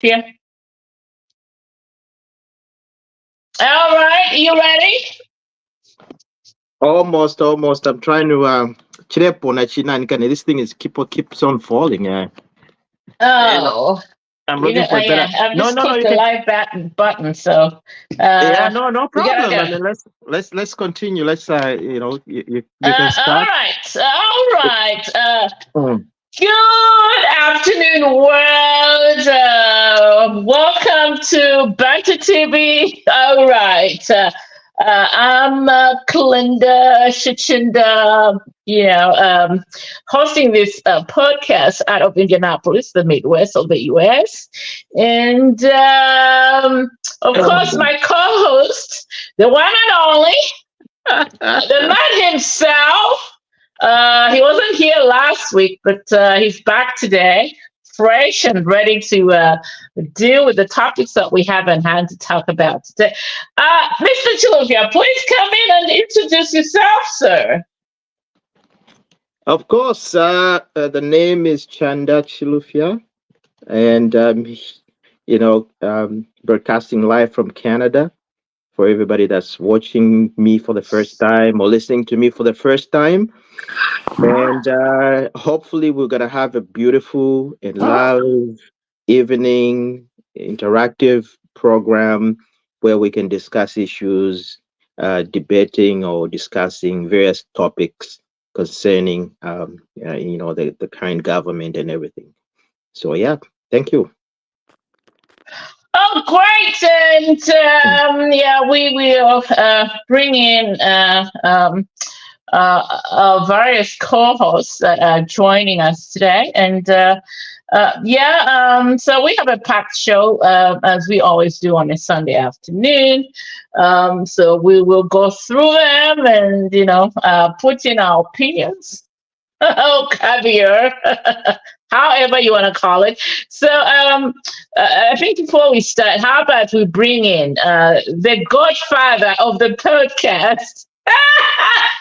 Yeah. All right. You ready? Almost. I'm trying to this thing is keeps on falling. Oh, I'm looking for a better. yeah. I've No, just no, no. clicked You the can. live button, so Yeah, no we gotta problem. go. I mean, let's continue. Let's you can All start. right. All right. Mm. Good afternoon, world. Welcome to Bantu TV. All right. I'm Kalinda Shichinda, hosting this podcast out of Indianapolis, the Midwest of the US. And of course, my co host, the one and only, the man himself. He wasn't here last week, but he's back today, fresh and ready to deal with the topics that we have in hand to talk about today. Mr. Chiluvia, please come in and introduce yourself, sir. Of course, the name is Chanda Chilufya, and broadcasting live from Canada for everybody that's watching me for the first time or listening to me for the first time. And hopefully, we're going to have a beautiful and live evening interactive program where we can discuss issues, debating or discussing various topics concerning, the current government and everything. So, yeah, thank you. Oh, great. And we will bring in various co-hosts that are joining us today. And so we have a packed show, as we always do on a Sunday afternoon. So we will go through them and, put in our opinions. Oh, caviar. However you want to call it. So I think before we start, how about we bring in the godfather of the podcast?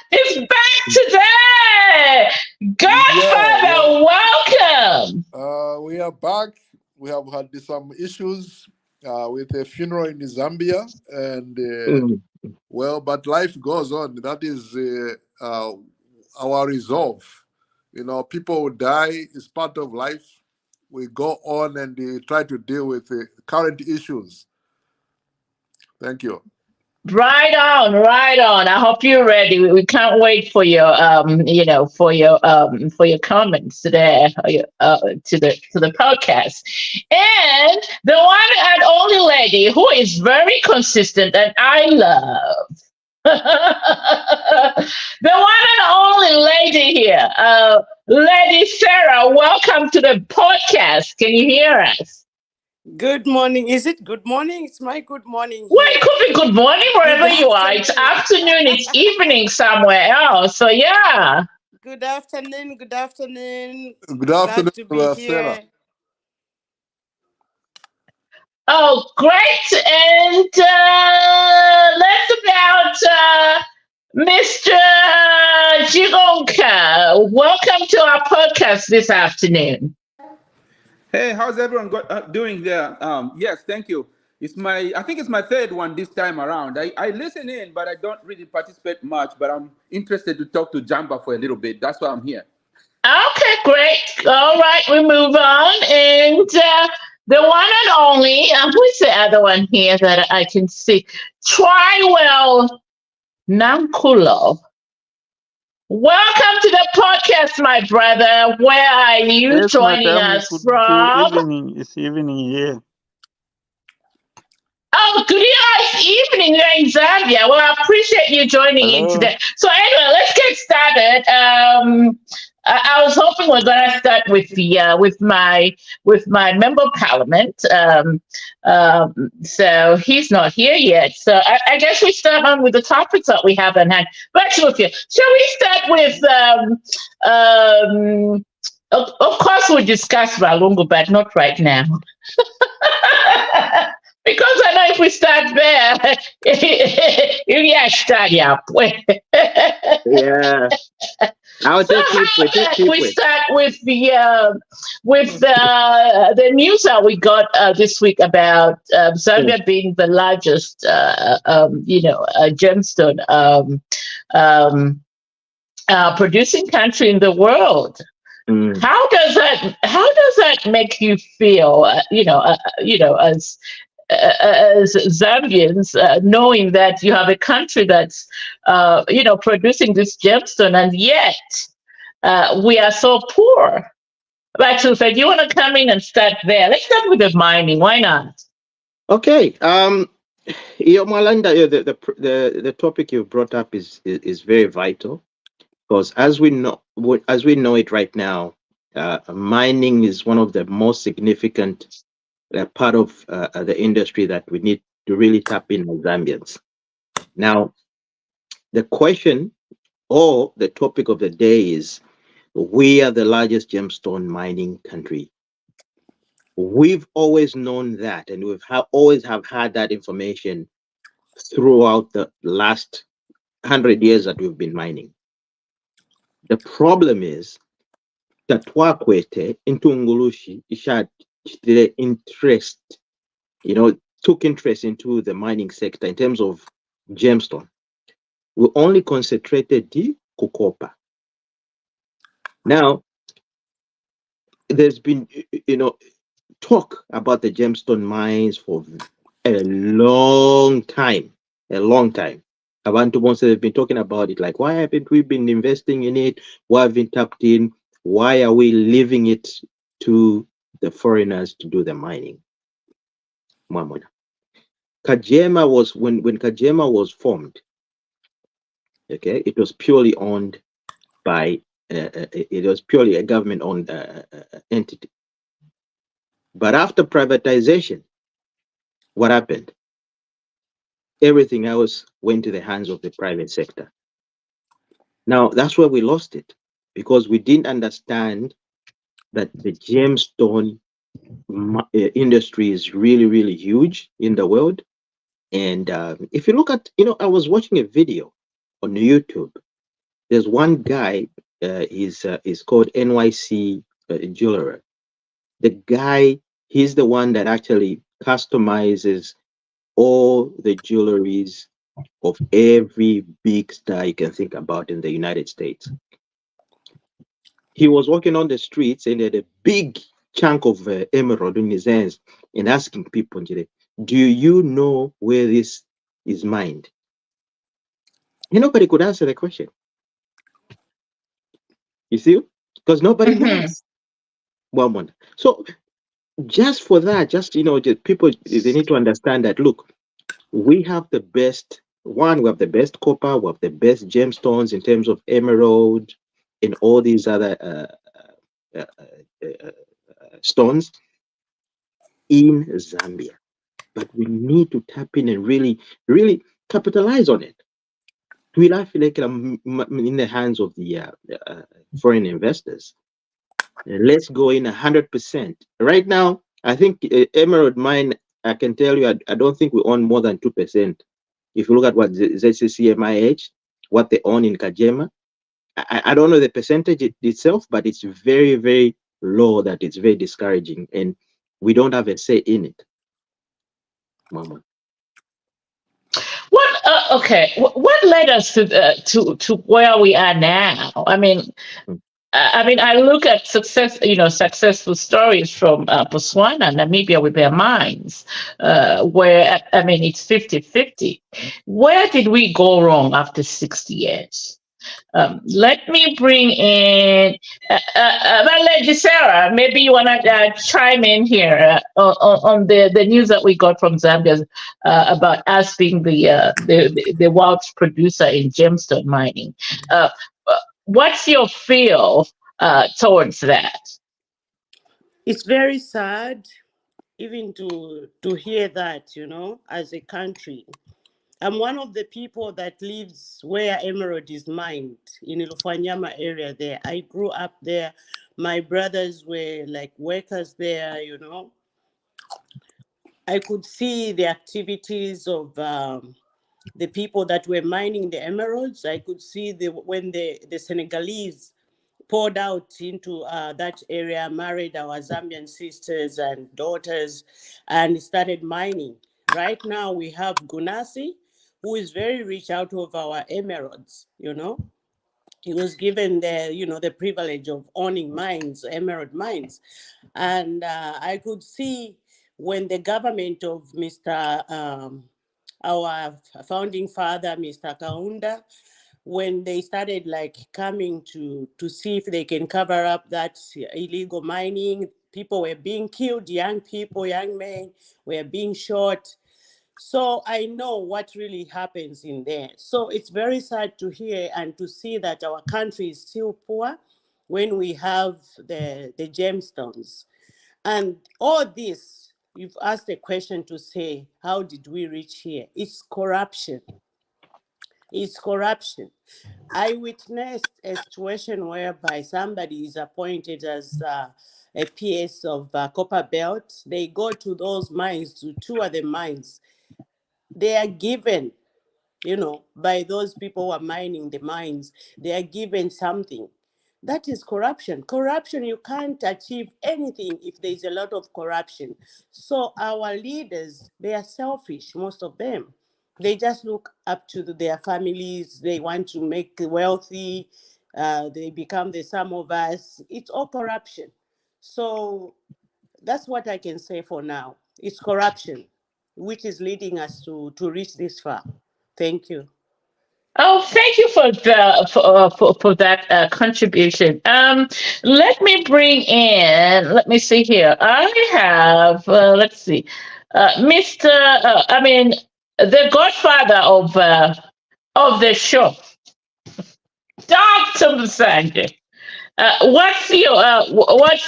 He's back today. Godfather, welcome. We are back. We have had some issues with a funeral in Zambia, and but life goes on. That is our resolve. People will die. It's part of life. We go on and try to deal with the current issues. Thank you. Right on. I hope you're ready. We can't wait for your, for your comments today, to the podcast. And the one and only lady who is very consistent and I love. The one and only lady here, Lady Sarah, welcome to the podcast. Can you hear us? Good morning. Is it good morning? It's my good morning. Well, it could be good morning wherever you are. It's afternoon, it's evening somewhere else. So, yeah. Good afternoon. Good afternoon, Glad to be Sarah. here. Oh, great. And let's about Mr. Jigonka. Welcome to our podcast this afternoon. Hey, how's everyone doing there? Yes, thank you. I think it's my third one this time around. I listen in, but I don't really participate much, but I'm interested to talk to Jamba for a little bit. That's why I'm here. Okay, great. All right, we move on. And the one and only, who's the other one here that I can see? Trywell Nankulo. Welcome to the podcast, my brother. Where are you joining us from? It's evening here. Oh, good evening. You're in Zambia. Well, I appreciate you joining in today. So anyway, let's get started. I was hoping we're going to start with my member of parliament. So he's not here yet. So I guess we start on with the topics that we have in hand. But shall we start with of course we'll discuss Valungu, but not right now. Because I know if we start there, yeah, start yeah. Yeah. I'll So take it how with it. about we start with the news that we got this week about Zambia being the largest, gemstone um, producing country in the world. Mm. How does that make you feel? As Zambians, knowing that you have a country that's producing this gemstone, and yet we are so poor. But so, do you want to come in and start there? Let's start with the mining. Why not? Okay. Malanda, the topic you brought up is very vital, because as we know it right now, mining is one of the most significant part of the industry that we need to really tap in as Zambians. Now, the question or the topic of the day is: we are the largest gemstone mining country. We've always known that, and we've always have had that information throughout the last 100 years that we've been mining. The problem is that Twakwete into Ngulushi had the interest, took interest into the mining sector in terms of gemstone. We only concentrated the Kukopa. Now, there's been, talk about the gemstone mines for a long time. Abantu Bonse have been talking about it, like, why haven't we been investing in it? Why haven't we tapped in? Why are we leaving it to the foreigners to do the mining? Mamona. Kajema was, when Kajema was formed, okay, it was purely owned by, it was purely a government-owned entity. But after privatization, what happened? Everything else went to the hands of the private sector. Now, that's where we lost it, because we didn't understand that the gemstone industry is really, really huge in the world. And if you look at, I was watching a video on YouTube. There's one guy, he's called NYC Jeweler. The guy, he's the one that actually customizes all the jewelries of every big star you can think about in the United States. He was walking on the streets and had a big chunk of emerald in his hands and asking people, do you know where this is mined? And nobody could answer the question. You see? Because nobody knows. Well, so just for that, people, they need to understand that, look, we have the best, we have the best copper, we have the best gemstones in terms of emerald and all these other stones in Zambia. But we need to tap in and really, really capitalize on it. We not feel like I'm in the hands of the foreign investors. Let's go in 100%. Right now, I think Emerald Mine, I can tell you, I don't think we own more than 2%. If you look at what ZCCMIH, what they own in Kajema, I don't know the percentage itself, but it's very, very low, that it's very discouraging, and we don't have a say in it. Mama. What led us to where we are now? I mean, I look at successful stories from Botswana, Namibia with their mines, where, it's 50-50. Where did we go wrong after 60 years? Let me bring in Sarah. Maybe you want to chime in here on the news that we got from Zambia about us being the world's producer in gemstone mining. What's your feel towards that? It's very sad, even to hear that, as a country. I'm one of the people that lives where emerald is mined, in Ilufanyama area there. I grew up there. My brothers were like workers there, I could see the activities of the people that were mining the emeralds. I could see when the Senegalese poured out into that area, married our Zambian sisters and daughters, and started mining. Right now, we have Gunasi, who is very rich out of our emeralds, you know. He was given the privilege of owning mines, emerald mines. And I could see when the government of our founding father, Mr. Kaunda, when they started like coming to see if they can cover up that illegal mining, people were being killed, young people, young men were being shot. So I know what really happens in there. So it's very sad to hear and to see that our country is still poor when we have the gemstones. And all this, you've asked a question to say, how did we reach here? It's corruption. It's corruption. I witnessed a situation whereby somebody is appointed as a PS of Copper Belt. They go to those mines to tour the mines. They are given, by those people who are mining the mines, they are given something. That is corruption. Corruption, you can't achieve anything if there's a lot of corruption. So our leaders, they are selfish, most of them. They just look up to their families. They want to make wealthy. They become the sum of us. It's all corruption. So that's what I can say for now. It's corruption, which is leading us to reach this far. Thank you. Oh, thank you for that contribution. Let me bring in. Let me see here. I have. Let's see, Mister. I mean, the godfather of the show, Doctor Masanje. What's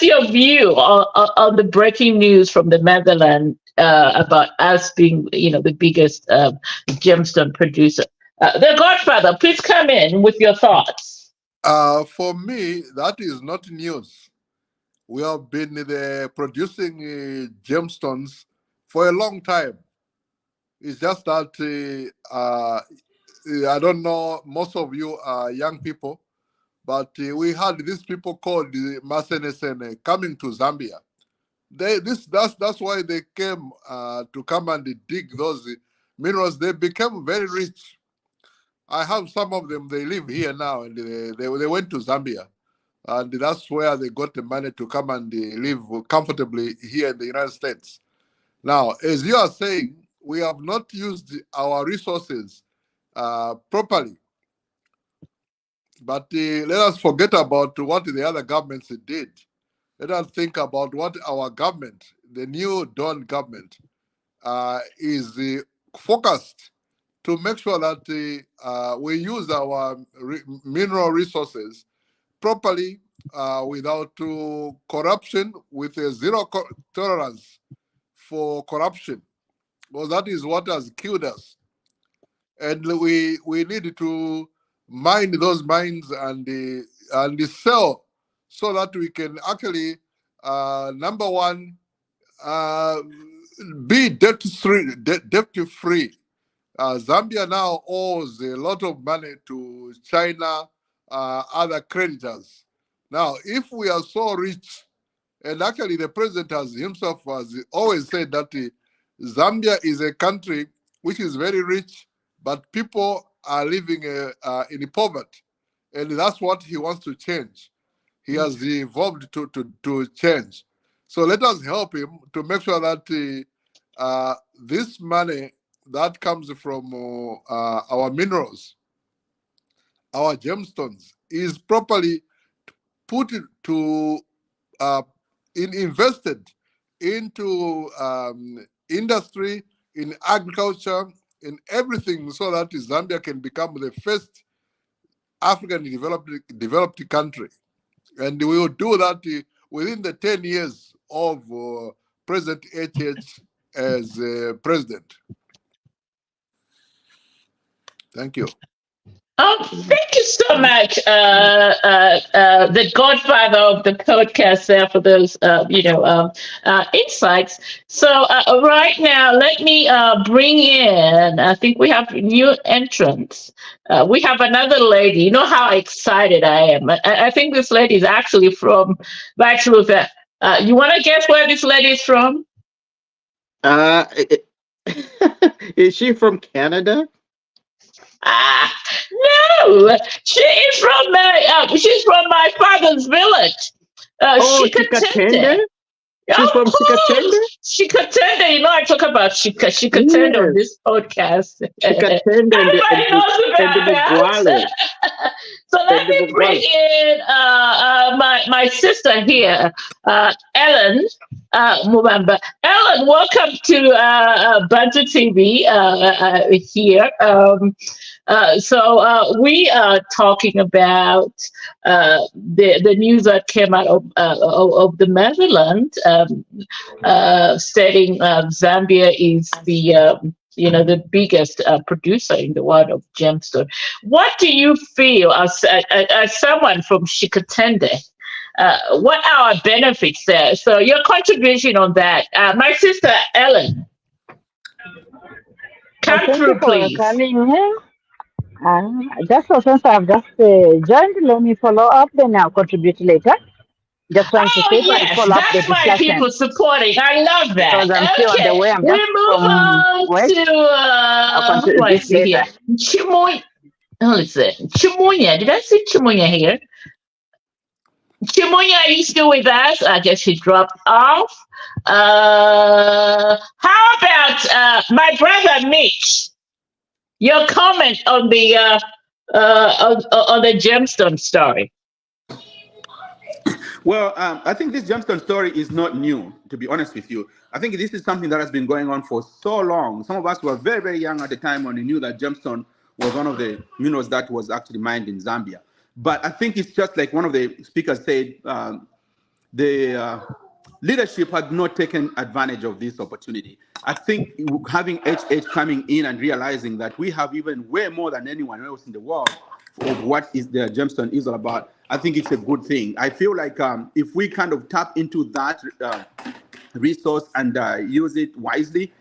your view on the breaking news from the Netherlands about us being, the biggest gemstone producer? The Godfather, please come in with your thoughts. For me, that is not news. We have been producing gemstones for a long time. It's just that I don't know, most of you are young people, but we had these people called the Masenesene coming to Zambia. That's why they came to come and dig those minerals. They became very rich. I have some of them. They live here now, and they went to Zambia, and that's where they got the money to come and live comfortably here in the United States. Now, as you are saying, we have not used our resources properly. But let us forget about what the other governments did. Let us think about what our government, the new Dawn government, is focused to make sure that we use our mineral resources properly without corruption, with a zero tolerance for corruption. Well, that is what has killed us. And we need to mine those mines and sell so that we can actually, number one, be debt-free. Zambia now owes a lot of money to China, other creditors. Now, if we are so rich, and actually the president himself has always said that Zambia is a country which is very rich, but people are living in poverty. And that's what he wants to change. He has evolved to change. So let us help him to make sure that this money that comes from our minerals, our gemstones, is properly put to invested into industry, in agriculture, in everything, so that Zambia can become the first African developed country. And we will do that within the 10 years of President HH as president. Thank you. Thank you so much, the godfather of the podcast there for those, insights. So right now, let me bring in, I think we have new entrants. We have another lady. You know how excited I am. I think this lady is actually from Bachelor. You want to guess where this lady is from? Uh, is she from Canada? Ah, no, she's from my father's village. Oh, Shikatende. Chikatende? She's from Chikatende? Shikatende. You know, I talk about Shikatende on Yes, this podcast. Chikatende Everybody knows and the about Mugwale. that. So let And the me bring Mugwale. in my sister here, Ellen Mubamba. Ellen, welcome to Bantu TV here. So we are talking about the news that came out of the Netherlands, stating Zambia is the biggest producer in the world of gemstone. What do you feel as someone from Shikatende? What are our benefits there? So your contribution on that, my sister Ellen, come Thank you through, for please. coming in. Just so since I've just joined, let me follow up, then I'll contribute later. Just trying to Oh sit and yes, follow up the that's my discussion people supporting. I love that. because I'm still on the Okay, way. I'm we just move from on work. to I'll what do I contribute see later. here? Chimoy. Oh, listen, Chimoya. Did I see Chimoya here? Chimoya, are you still with us? I guess she dropped off. How about my brother Mitch? Your comment on the on the gemstone story. Well, I think this gemstone story is not new, to be honest with you. I think this is something that has been going on for so long. Some of us were very, very young at the time when we knew that gemstone was one of the minerals that was actually mined in Zambia. But I think it's just like one of the speakers said, the leadership had not taken advantage of this opportunity. I think having HH coming in and realizing that we have even way more than anyone else in the world of what is the gemstone is all about, I think it's a good thing. I feel like if we kind of tap into that resource and use it wisely,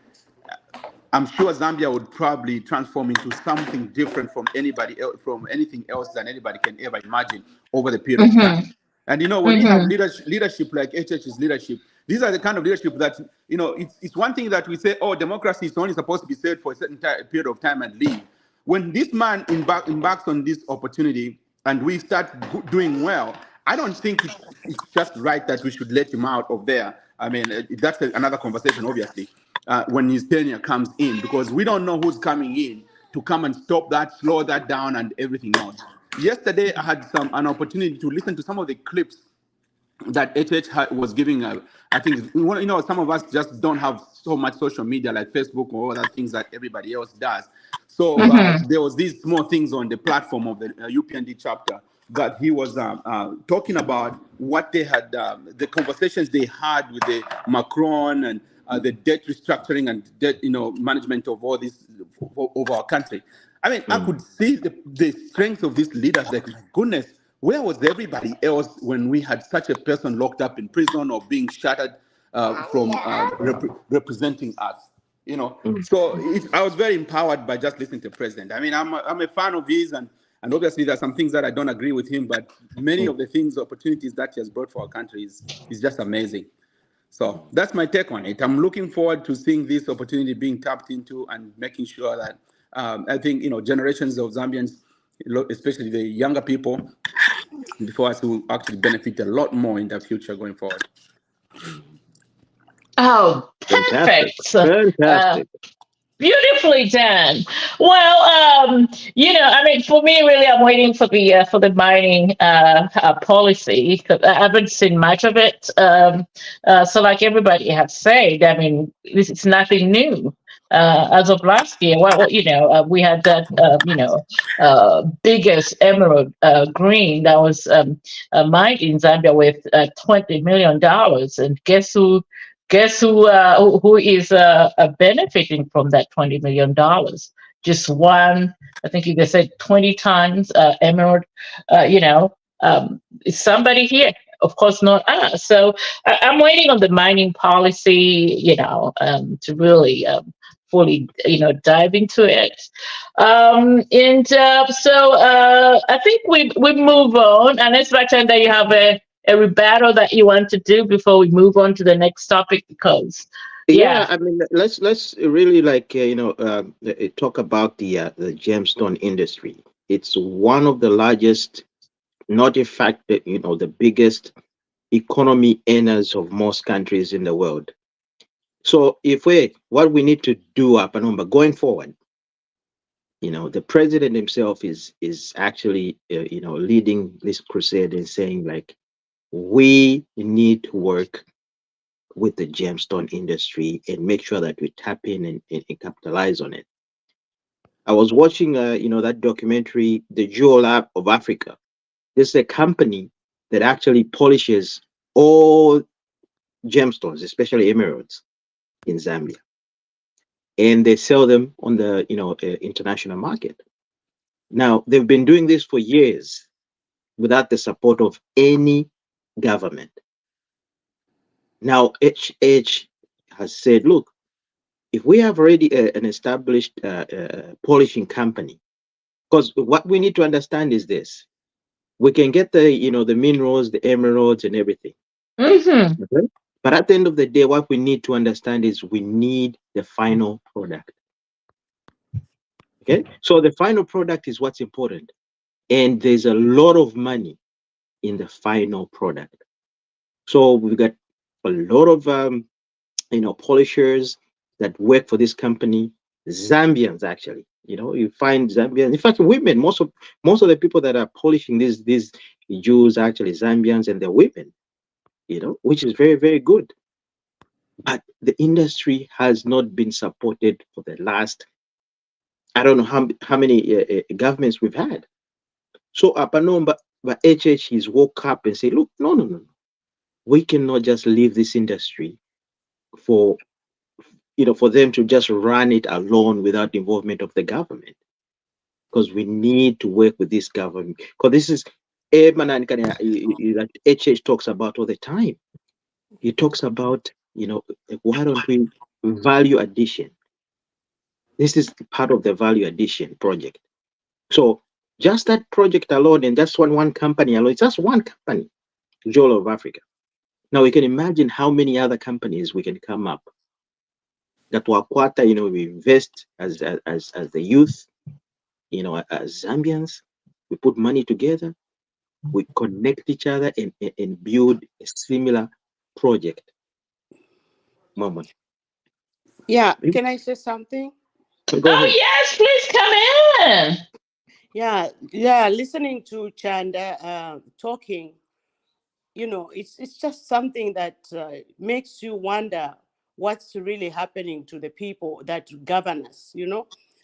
I'm sure Zambia would probably transform into something different from anybody else, from anything else than anybody can ever imagine over the period of time. And when we have leadership like HH's leadership, these are the kind of leadership that it's one thing that we say, oh, democracy is only supposed to be served for a certain period of time and leave. When this man embarks on this opportunity and we start doing well, I don't think it's just right that we should let him out of there. I mean, that's another conversation, obviously, when his tenure comes in, because we don't know who's coming in to come and stop that, slow that down, and everything else. Yesterday, I had an opportunity to listen to some of the clips that HH was giving. I think some of us just don't have so much social media like Facebook or other things that everybody else does. So there was these small things on the platform of the UPND chapter that he was talking about what they had, the conversations they had with the Macron and the debt restructuring and debt, management of all this over our country. I mean, I could see the strength of these leaders. Like, my goodness, where was everybody else when we had such a person locked up in prison or being shattered from representing us? So I was very empowered by just listening to the president. I mean, I'm a fan of his, and obviously there's some things that I don't agree with him, but many of the things, opportunities that he has brought for our country is just amazing. So that's my take on it. I'm looking forward to seeing this opportunity being tapped into and making sure that I think generations of Zambians, especially the younger people before us, will actually benefit a lot more in the future going forward. Oh, Fantastic. perfect. Fantastic. Beautifully done. Well, I mean, for me, really, I'm waiting for the mining policy, because I haven't seen much of it. So, like everybody has said, I mean, this is nothing new. As of last year, we had that, biggest emerald green that was mined in Zambia with $20 million, and guess who is benefiting from that $20 million? just one. I think you guys said 20 tons emerald. You know, is somebody here? Of course, not us. So I'm waiting on the mining policy. You know, to really fully, you know, dive into it. And I think we move on. And it's better that you have a rebuttal that you want to do before we move on to the next topic, because Yeah, yeah. I mean, let's really like talk about the gemstone industry. It's one of the largest, not in fact, the biggest economy earners of most countries in the world. So what we need to do, Apanumba, going forward, the president himself is actually leading this crusade and saying like we need to work with the gemstone industry and make sure that we tap in and capitalize on it. I was watching that documentary, The Jewel Lab of Africa. This is a company that actually polishes all gemstones, especially emeralds, in Zambia, and they sell them on the international market. Now they've been doing this for years without the support of any government. Now HH has said, look, if we have already an established polishing company, because what we need to understand is this: we can get the minerals, the emeralds, and everything. Mm-hmm. Okay? But at the end of the day, what we need to understand is we need the final product. Okay, so the final product is what's important, and there's a lot of money in the final product. So we've got a lot of polishers that work for this company. Zambians, actually, you find Zambians. In fact, women. Most of the people that are polishing these Jews are actually Zambians, and they're women. Which is very, very good. But the industry has not been supported for the last, I don't know how many governments we've had. So Apanom, but HH is woke up and say, look, no, no, no, no. We cannot just leave this industry for for them to just run it alone without the involvement of the government, because we need to work with this government, because this is that HH talks about all the time. He talks about why don't we value addition. This is part of the value addition project. So just that project alone, and just one company alone, it's just one company, Jewel of Africa. Now we can imagine how many other companies we can come up that Wakwata, we invest as the youth, as Zambians, we put money together, we connect each other and build a similar project. Mama. Yeah, can I say something? Go Oh ahead. yes, please come in. Yeah, listening to Chanda talking, it's just something that makes you wonder what's really happening to the people that govern us,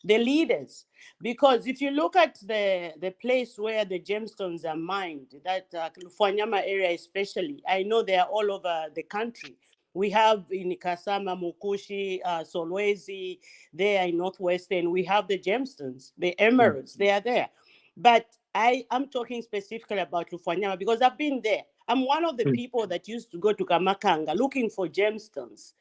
the leaders. Because if you look at the place where the gemstones are mined, that Fwanyama area especially, I know they are all over the country. We have in Kasama, Mukushi, Solwezi, there in Northwestern, we have the gemstones, the emeralds, they are there. But I am talking specifically about Lufwanyama because I've been there. I'm one of the people that used to go to Kamakanga looking for gemstones,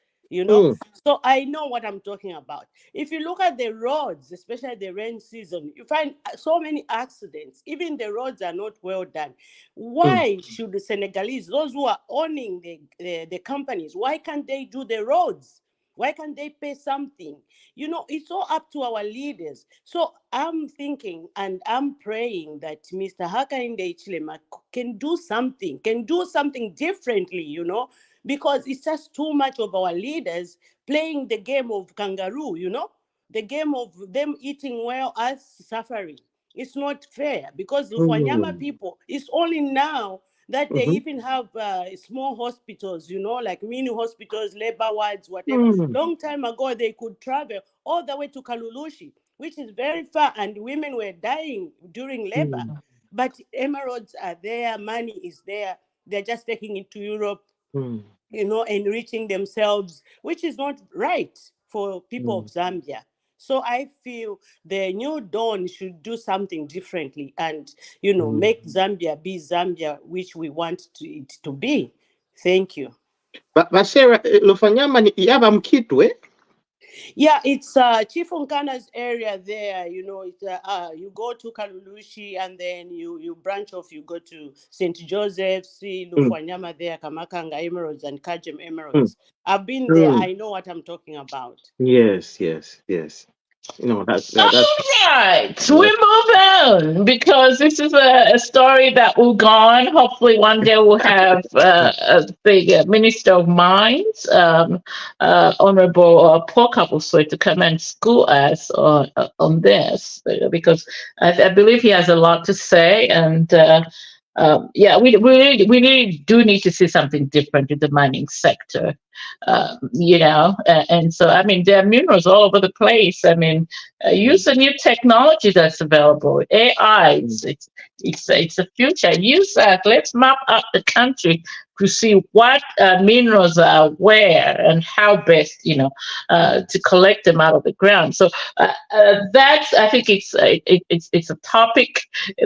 So I know what I'm talking about. If you look at the roads, especially the rain season, you find so many accidents. Even the roads are not well done. Why should the Senegalese, those who are owning the companies, why can't they do the roads? Why can't they pay something? It's all up to our leaders. So I'm thinking and I'm praying that Mr. Hakainde Hichilema can do something differently, because it's just too much of our leaders playing the game of kangaroo, the game of them eating well, us suffering. It's not fair because the Fanyama people, it's only now that they even have small hospitals, like mini hospitals, labor wards, whatever. Long time ago, they could travel all the way to Kalulushi, which is very far, and women were dying during labor. But emeralds are there, money is there. They're just taking it to Europe, enriching themselves, which is not right for people of Zambia. So I feel the new dawn should do something differently and, you know, make Zambia be Zambia, which we want it to be. Thank you. But Sarah, Lufanyama yaba mkitu, eh? Yeah, it's Chief Nkana's area there. You know, it's you go to Kalulushi and then you branch off. You go to St. Joseph's, Lufwanyama there, Kamakanga Emeralds and Kajem Emeralds. I've been there. I know what I'm talking about. Yes. You know, that's All right, we move on because this is a story that will go on. Hopefully, one day we'll have the Minister of Mines, Honorable Paul Kabuswe, to come and school us on this because I believe he has a lot to say and. Yeah, we really do need to see something different in the mining sector, you know, and so I mean there are minerals all over the place. I mean, use the new technology that's available. AI, it's the future. Use that. Let's map out the country to see what minerals are where and how best, you know, to collect them out of the ground. So that's, I think it's a topic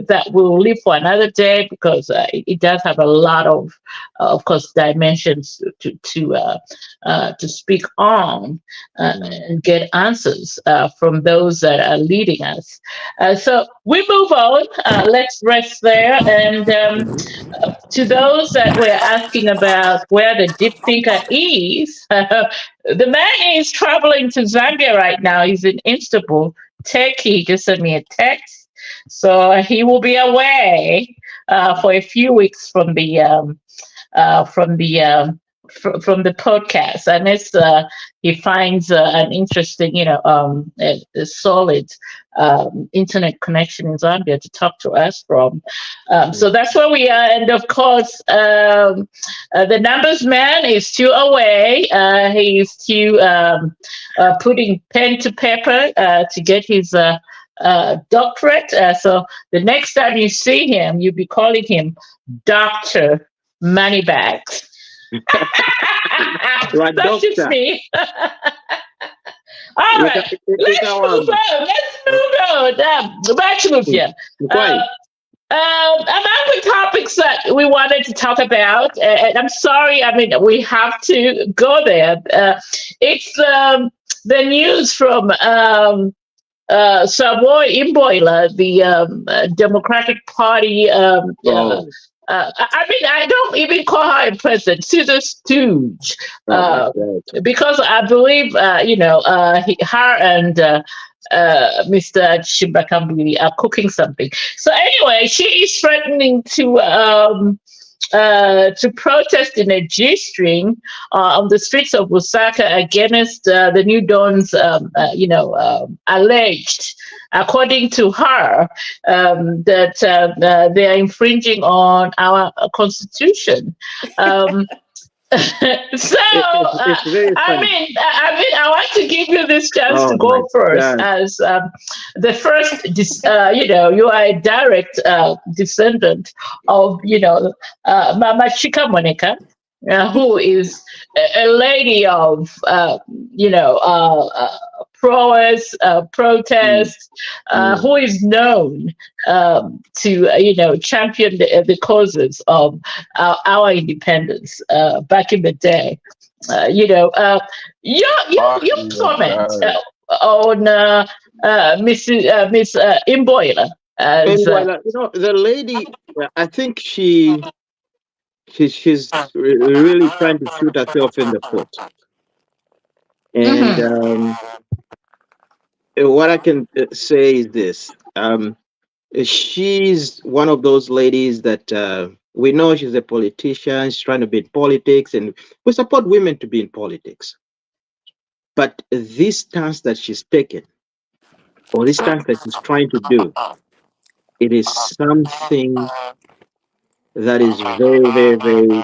that we'll leave for another day because it does have a lot of course, dimensions to speak on and get answers from those that are leading us. So we move on. Let's rest there. And to those that were asking about where the deep thinker is, the man is traveling to Zambia right now. He's in Istanbul, Turkey. He just sent me a text. So he will be away for a few weeks from the from the podcast, unless he finds an interesting, you know, a solid internet connection in Zambia to talk to us from. So that's where we are, and of course, the numbers man is still away. He's still putting pen to paper to get his. Doctorate. So the next time you see him, you'll be calling him Dr. Moneybags. That's just me. All right, let's move on. Among the topics that we wanted to talk about, and I'm sorry, I mean, we have to go there. It's the news from Savoy Imboila, the Democratic Party. I mean, I don't even call her a president. She's a stooge. Because I believe, you know, her and Mr. Chimbakambili are cooking something. So anyway, she is threatening to protest in a G-string on the streets of Lusaka against the New Dawn's, you know, alleged, according to her, that they are infringing on our constitution. So I mean, I want to give you this chance to go first, as the first. You know, you are a direct descendant of, you know, Mama Chika Monica, who is a lady of, you know, prowess, protest, who is known to, you know, champion the causes of our independence back in the day. You know, your comment on Miss Imboila. You know, the lady, I think she's really trying to shoot herself in the foot. And what I can say is this: she's one of those ladies that we know she's a politician. She's trying to be in politics, and we support women to be in politics. But this stance that she's taken, or this stance that she's trying to do, it is something that is very, very, very,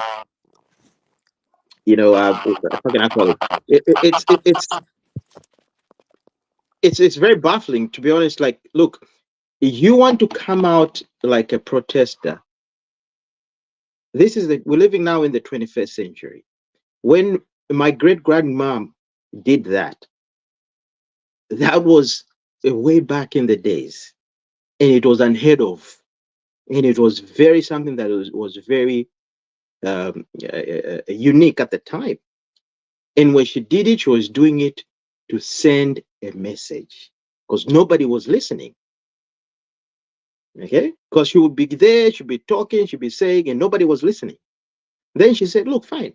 you know, how can I call it? It's very baffling, to be honest. Like, look, you want to come out like a protester. We're living now in the 21st century. When my great grandmom did that, That was way back in the days, and it was unheard of, and it was very something that was very unique at the time. And when she did it, she was doing it to send a message because nobody was listening. Okay, because she would be there, she'd be talking, she'd be saying, and nobody was listening. Then she said, "Look, fine.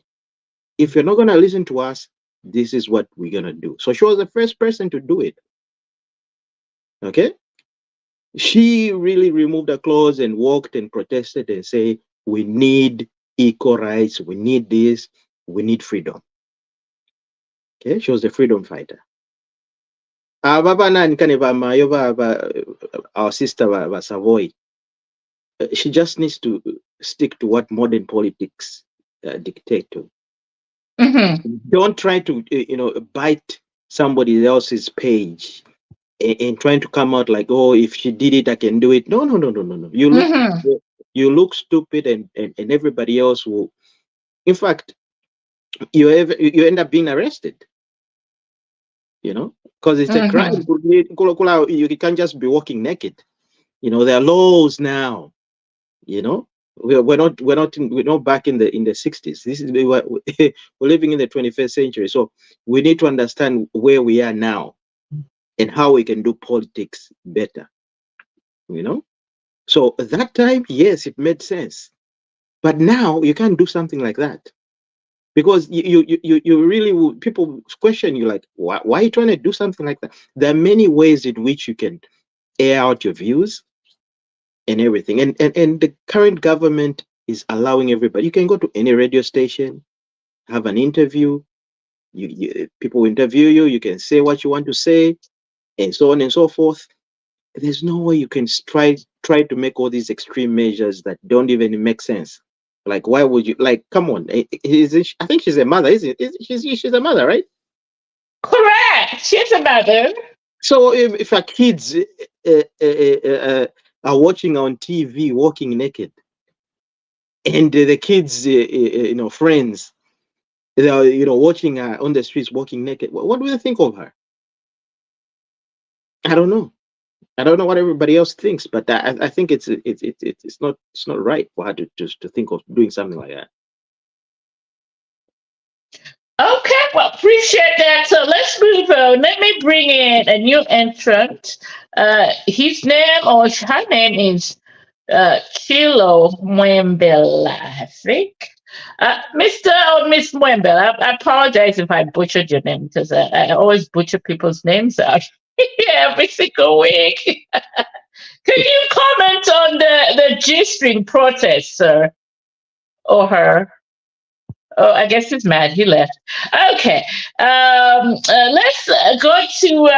If you're not gonna listen to us, this is what we're gonna do." So she was the first person to do it. Okay, she really removed her clothes and walked and protested and say, "We need equal rights. We need this. We need freedom." Okay, she was the freedom fighter. Baba nani kane ba mayo our sister ba Savoy. She just needs to stick to what modern politics dictate to. Don't try to bite somebody else's page and trying to come out like, oh, if she did it, I can do it. No. You look stupid, and everybody else will. In fact, you end up being arrested. Because it's a crime. You can't just be walking naked. There are laws now. We're not back in the 60s. This is we're living in the 21st century. So we need to understand where we are now and how we can do politics better. So at that time, yes, it made sense. But now you can't do something like that. Because you really people question you like, why are you trying to do something like that? There are many ways in which you can air out your views and everything. And the current government is allowing everybody. You can go to any radio station, have an interview. People interview you. You can say what you want to say, and so on and so forth. There's no way you can try to make all these extreme measures that don't even make sense. Like, why would you? Like, come on. I think she's a mother, isn't it? She's a mother, right? Correct. She's a mother. So if our kids are watching on TV walking naked, and the kids, friends, they are, watching her on the streets walking naked, what do they think of her? I don't know. I don't know what everybody else thinks, but I think it's not right for her to think of doing something like that. Okay, well, appreciate that. So let's move on. Let me bring in a new entrant. His name or her name is Chilo Mwembela, I think. Mr. or Miss Mwembela, I apologize if I butchered your name because I always butcher people's names every single week. Can you comment on the G-string protest, sir? Or her? Oh, I guess he's mad. He left. Okay. Let's go to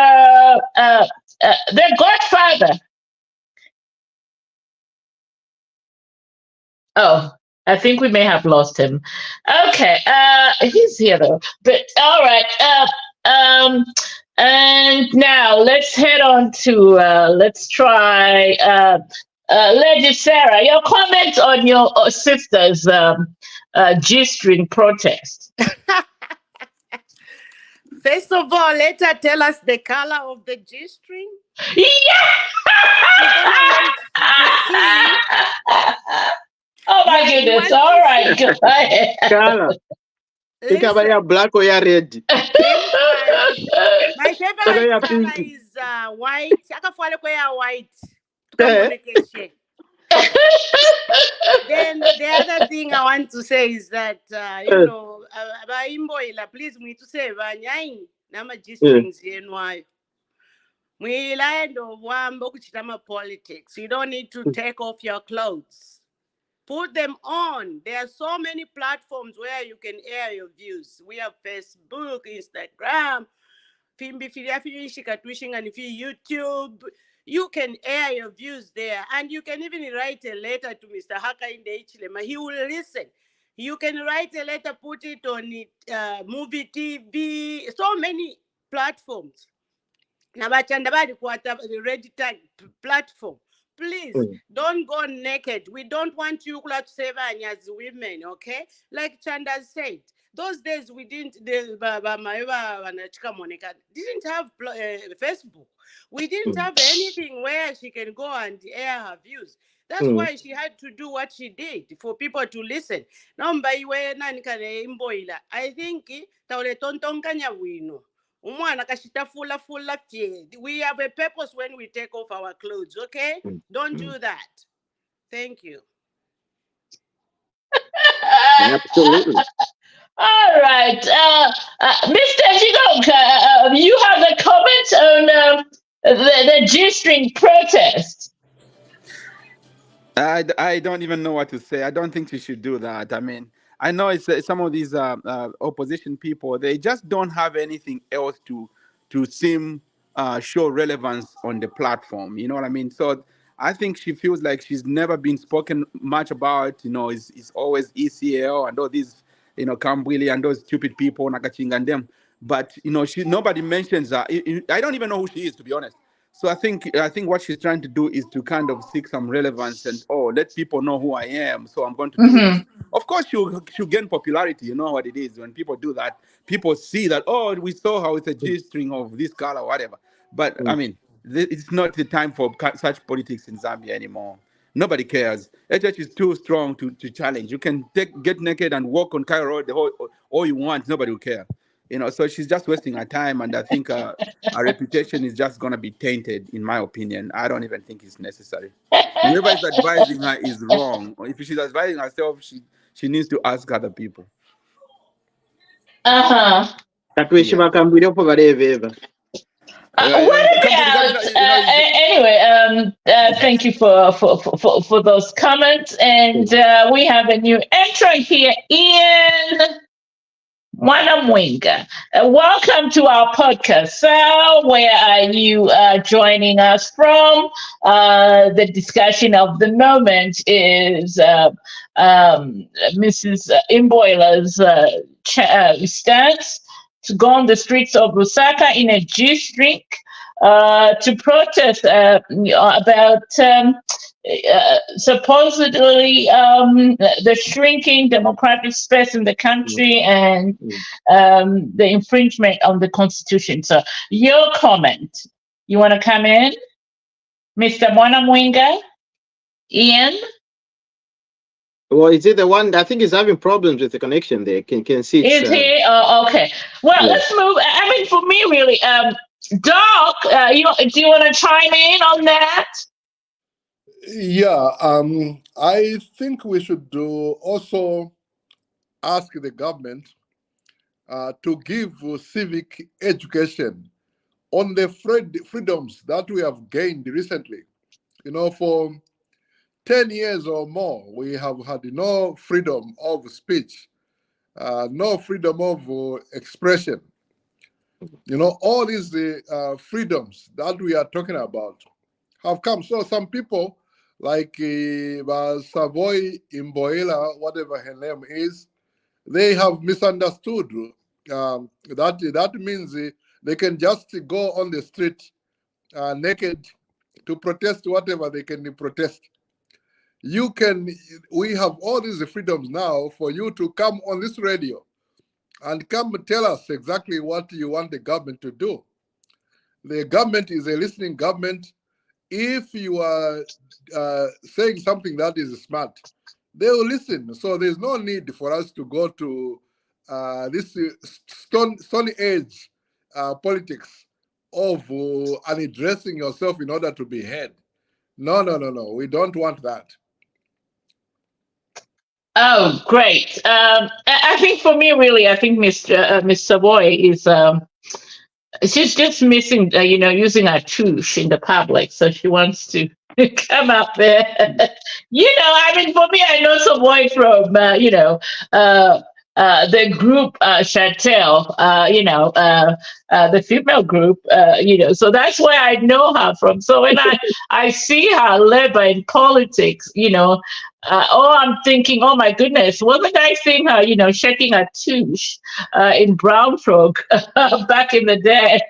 their godfather. Oh, I think we may have lost him. Okay. He's here though. But all right. And now let's head on to let's try Lady Sarah. Your comment on your sister's G-string protest. First of all, let her tell us the color of the G-string. Yeah. Oh my goodness! All right, go ahead. Black or red? My favorite color is white. White. Communication. Then the other thing I want to say is that please me to say nama G-strings yenwayo. Politics. You don't need to take off your clothes. Put them on. There are so many platforms where you can air your views. We have Facebook, Instagram, YouTube. You can air your views there. And you can even write a letter to Mr. Hakainde Hichilema. He will listen. You can write a letter, put it on movie TV, so many platforms. The Ready Tag platform. Please don't go naked. We don't want you to save as women, okay? Like Chanda said, Those days we didn't. Monica didn't have Facebook. We didn't have anything where she can go and air her views. That's why she had to do what she did for people to listen. I think we have a purpose when we take off our clothes, okay? Don't do that. Thank you. Absolutely. All right. Mr. Jigonka, you have a comment on the G-string protest? I don't even know what to say. I don't think she should do that. I mean, I know it's some of these opposition people, they just don't have anything else to seem show relevance on the platform. You know what I mean? So I think she feels like she's never been spoken much about. You know, it's always ECL and all these, you know, Kambwili and those stupid people, Nakaching and them. But you know, nobody mentions her. I don't even know who she is, to be honest. So I think what she's trying to do is to kind of seek some relevance and let people know who I am. So I'm going to do this. Of course, she'll gain popularity. You know what it is when people do that. People see that we saw how it's a G-string of this color, whatever. But I mean, it's not the time for such politics in Zambia anymore. Nobody cares. HH is too strong to challenge. You can get naked and walk on Cairo Road all you want. Nobody will care. You know, so she's just wasting her time, and I think her reputation is just going to be tainted, in my opinion. I don't even think it's necessary. Whoever is advising her is wrong. If she's advising herself, she needs to ask other people. Anyway, thank you for those comments, and we have a new entrant here, Ian Wanamwinga. Welcome to our podcast. So, where are you joining us from? The discussion of the moment is Mrs. Imboyla's stance to go on the streets of Lusaka in a G-string to protest about supposedly the shrinking democratic space in the country and the infringement on the constitution. So your comment, you want to come in, Mr. Mwanamwinga? Ian? Well, is it the one? I think he's having problems with the connection there. Can see. Is he? Okay. Well, let's move. I mean, for me, really, Doc, do you want to chime in on that? Yeah, I think we should also ask the government to give civic education on the freedoms that we have gained recently. You know, for 10 years or more, we have had no freedom of speech, no freedom of expression. You know, all these freedoms that we are talking about have come. So some people, like Savoy Imboela, whatever her name is, they have misunderstood that means they can just go on the street naked to protest whatever they can protest. We have all these freedoms now for you to come on this radio and come tell us exactly what you want the government to do. The government is a listening government. If you are saying something that is smart, they will listen. So there's no need for us to go to this stone age politics of unaddressing yourself in order to be heard. No. We don't want that. Oh, great. I think for me, really, I think Miss Savoy is she's just missing, using her touche in the public. So she wants to come up there. I mean, for me, I know Savoy from, the group Chantel, the female group, so that's where I know her from. So when I see her labor in politics, I'm thinking, oh my goodness, wasn't I seeing her, shaking her touche in Brown Frog back in the day?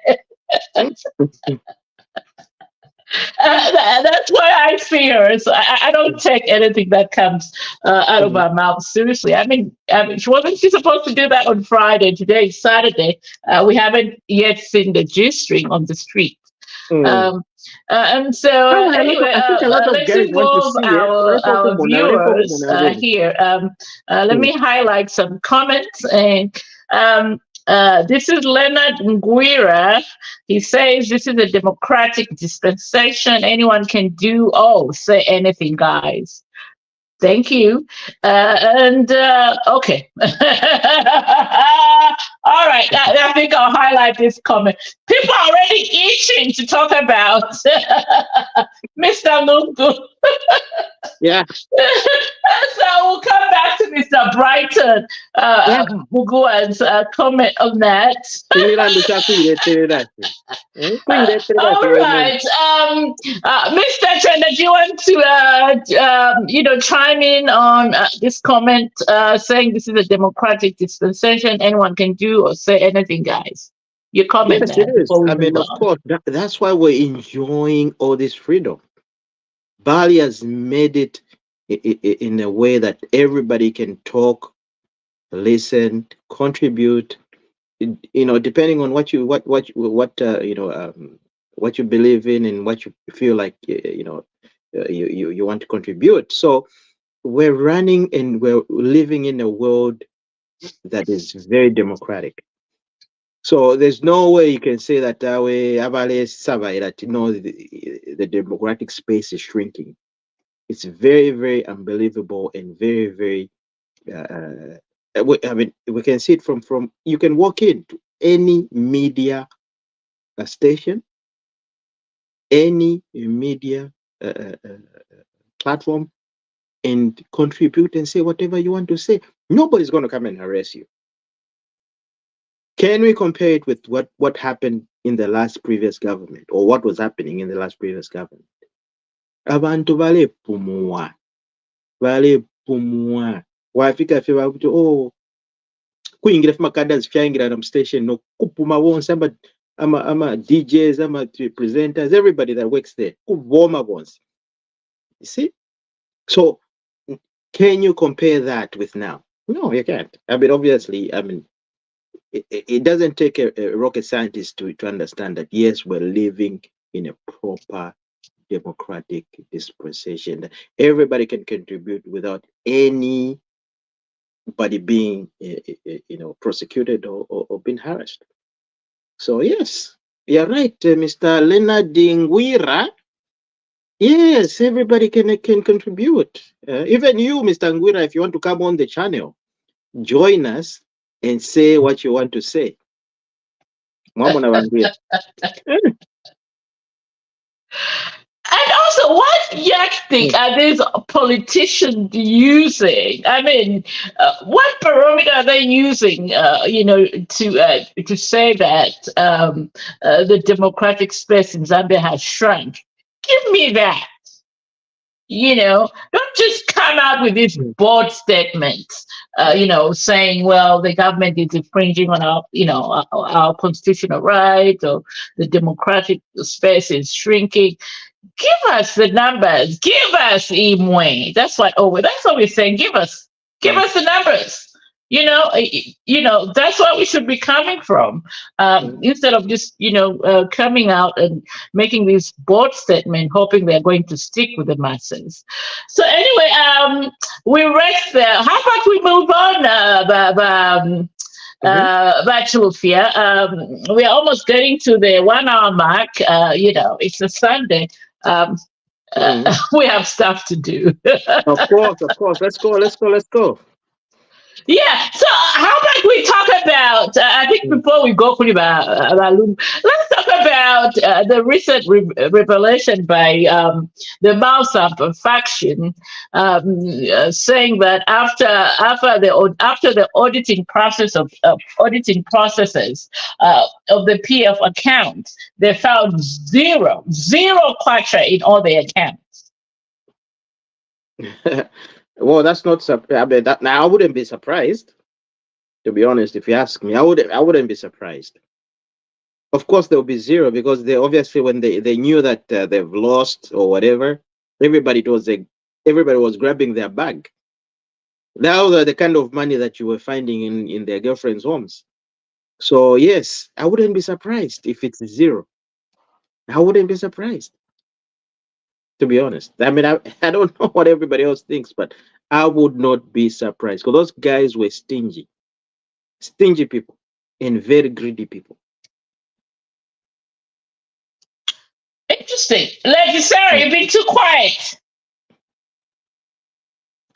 That's what I fear. So I don't take anything that comes out of my mouth seriously. She supposed to do that on Friday? Today is Saturday. We haven't yet seen the G string on the street. Mm. Um, and so anyway, I think a lot of let's guys want to involve see it. our viewers here. Let me highlight some comments. And this is Leonard Nguira. He says this is a democratic dispensation. Anyone can do, say anything, guys. Thank you. Okay. All right. I think I'll highlight this comment. People are already itching to talk about Mr. Lungu. Yeah. So we'll come back to Mr. Brighton Muguan's comment on that. All right. Mr. Trender, do you want to chime in on this comment saying this is a democratic dispensation? Anyone can do or say anything, guys. Your comment. Yes, it is. I mean, of course, that's why we're enjoying all this freedom. Bali has made it in a way that everybody can talk, listen, contribute. Depending on what you believe in and what you feel like you want to contribute. So we're running and we're living in a world that is very democratic. So there's no way you can say that the democratic space is shrinking. It's very, very unbelievable and very, very. We can see it from you can walk into any media station, any media platform, and contribute and say whatever you want to say. Nobody's going to come and harass you. Can we compare it with what happened in the last previous government, or what was happening in the last previous government? Abantu balepumua. Wafika fe bakuthi kuyingira emakada zifyangira nam station nokupuma wonse ama DJs, ama presenters, everybody that works there kuvoma bonse. You see? So can you compare that with now? No, you can't. Obviously, it doesn't take a rocket scientist to understand that, yes, we're living in a proper democratic dispensation. Everybody can contribute without anybody being, prosecuted or being harassed. So yes, you're right, Mr. Leonard Nguira. Yes, everybody can contribute. Even you, Mr. Nguira, if you want to come on the channel, join us and say what you want to say. And also, what yardstick are these politicians using? What barometer are they using? To say that the democratic space in Zambia has shrunk. Give me that. Don't just come out with these bold statements. Saying, well, the government is infringing on our constitutional rights, or the democratic space is shrinking. Give us the numbers. Give us Imwe. That's what we're saying. Give us the numbers. That's where we should be coming from. Instead of just coming out and making this bold statement, hoping they're going to stick with the masses. So anyway, we rest there. How about we move on? BantuTV-An. We are almost getting to the 1 hour mark. It's a Sunday. We have stuff to do. Of course. Let's go. Yeah. So how about we talk about? I think before we go, let's talk about the recent revelation by the Mausap faction, saying that after the auditing process of auditing processes of the PF account, they found zero kwacha in all the accounts. Well, that's not now I wouldn't be surprised, to be honest. If you ask me, I wouldn't be surprised. Of course, there'll be zero because they obviously when they knew that they've lost or whatever, everybody was grabbing their bag. That was the kind of money that you were finding in their girlfriends' homes. So yes, I wouldn't be surprised if it's zero. I wouldn't be surprised, to be honest. I mean, I don't know what everybody else thinks, but I would not be surprised because those guys were stingy people, and very greedy people. Interesting. Lady Sarah, Mm. you've been too quiet.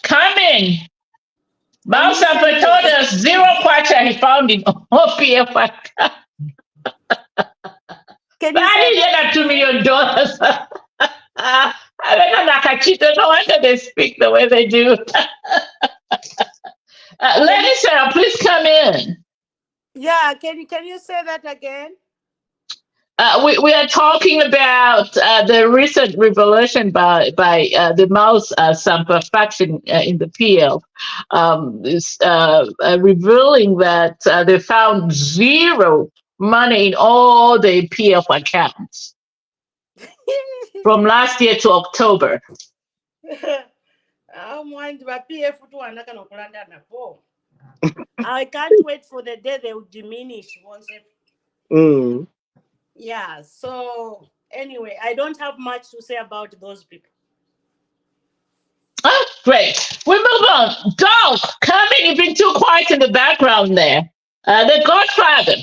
Come in. I'm Balsamper listening. told us zero kwacha he found in OPF account. Can you I say didn't get that that $2 again? million. I don't know, Nakachito. No wonder they speak the way they do. Lady Sarah, please come in. Yeah, can you say that again? We are talking about the recent revelation by the Mouse Sampa faction in the PL, revealing that they found zero money in all the PF accounts from last year to October. I can't wait for the day they will diminish once. Mm. Yeah, so anyway, I don't have much to say about those people. Oh, great. We move on. Dog, come in. You've been too quiet in the background there. The Godfather.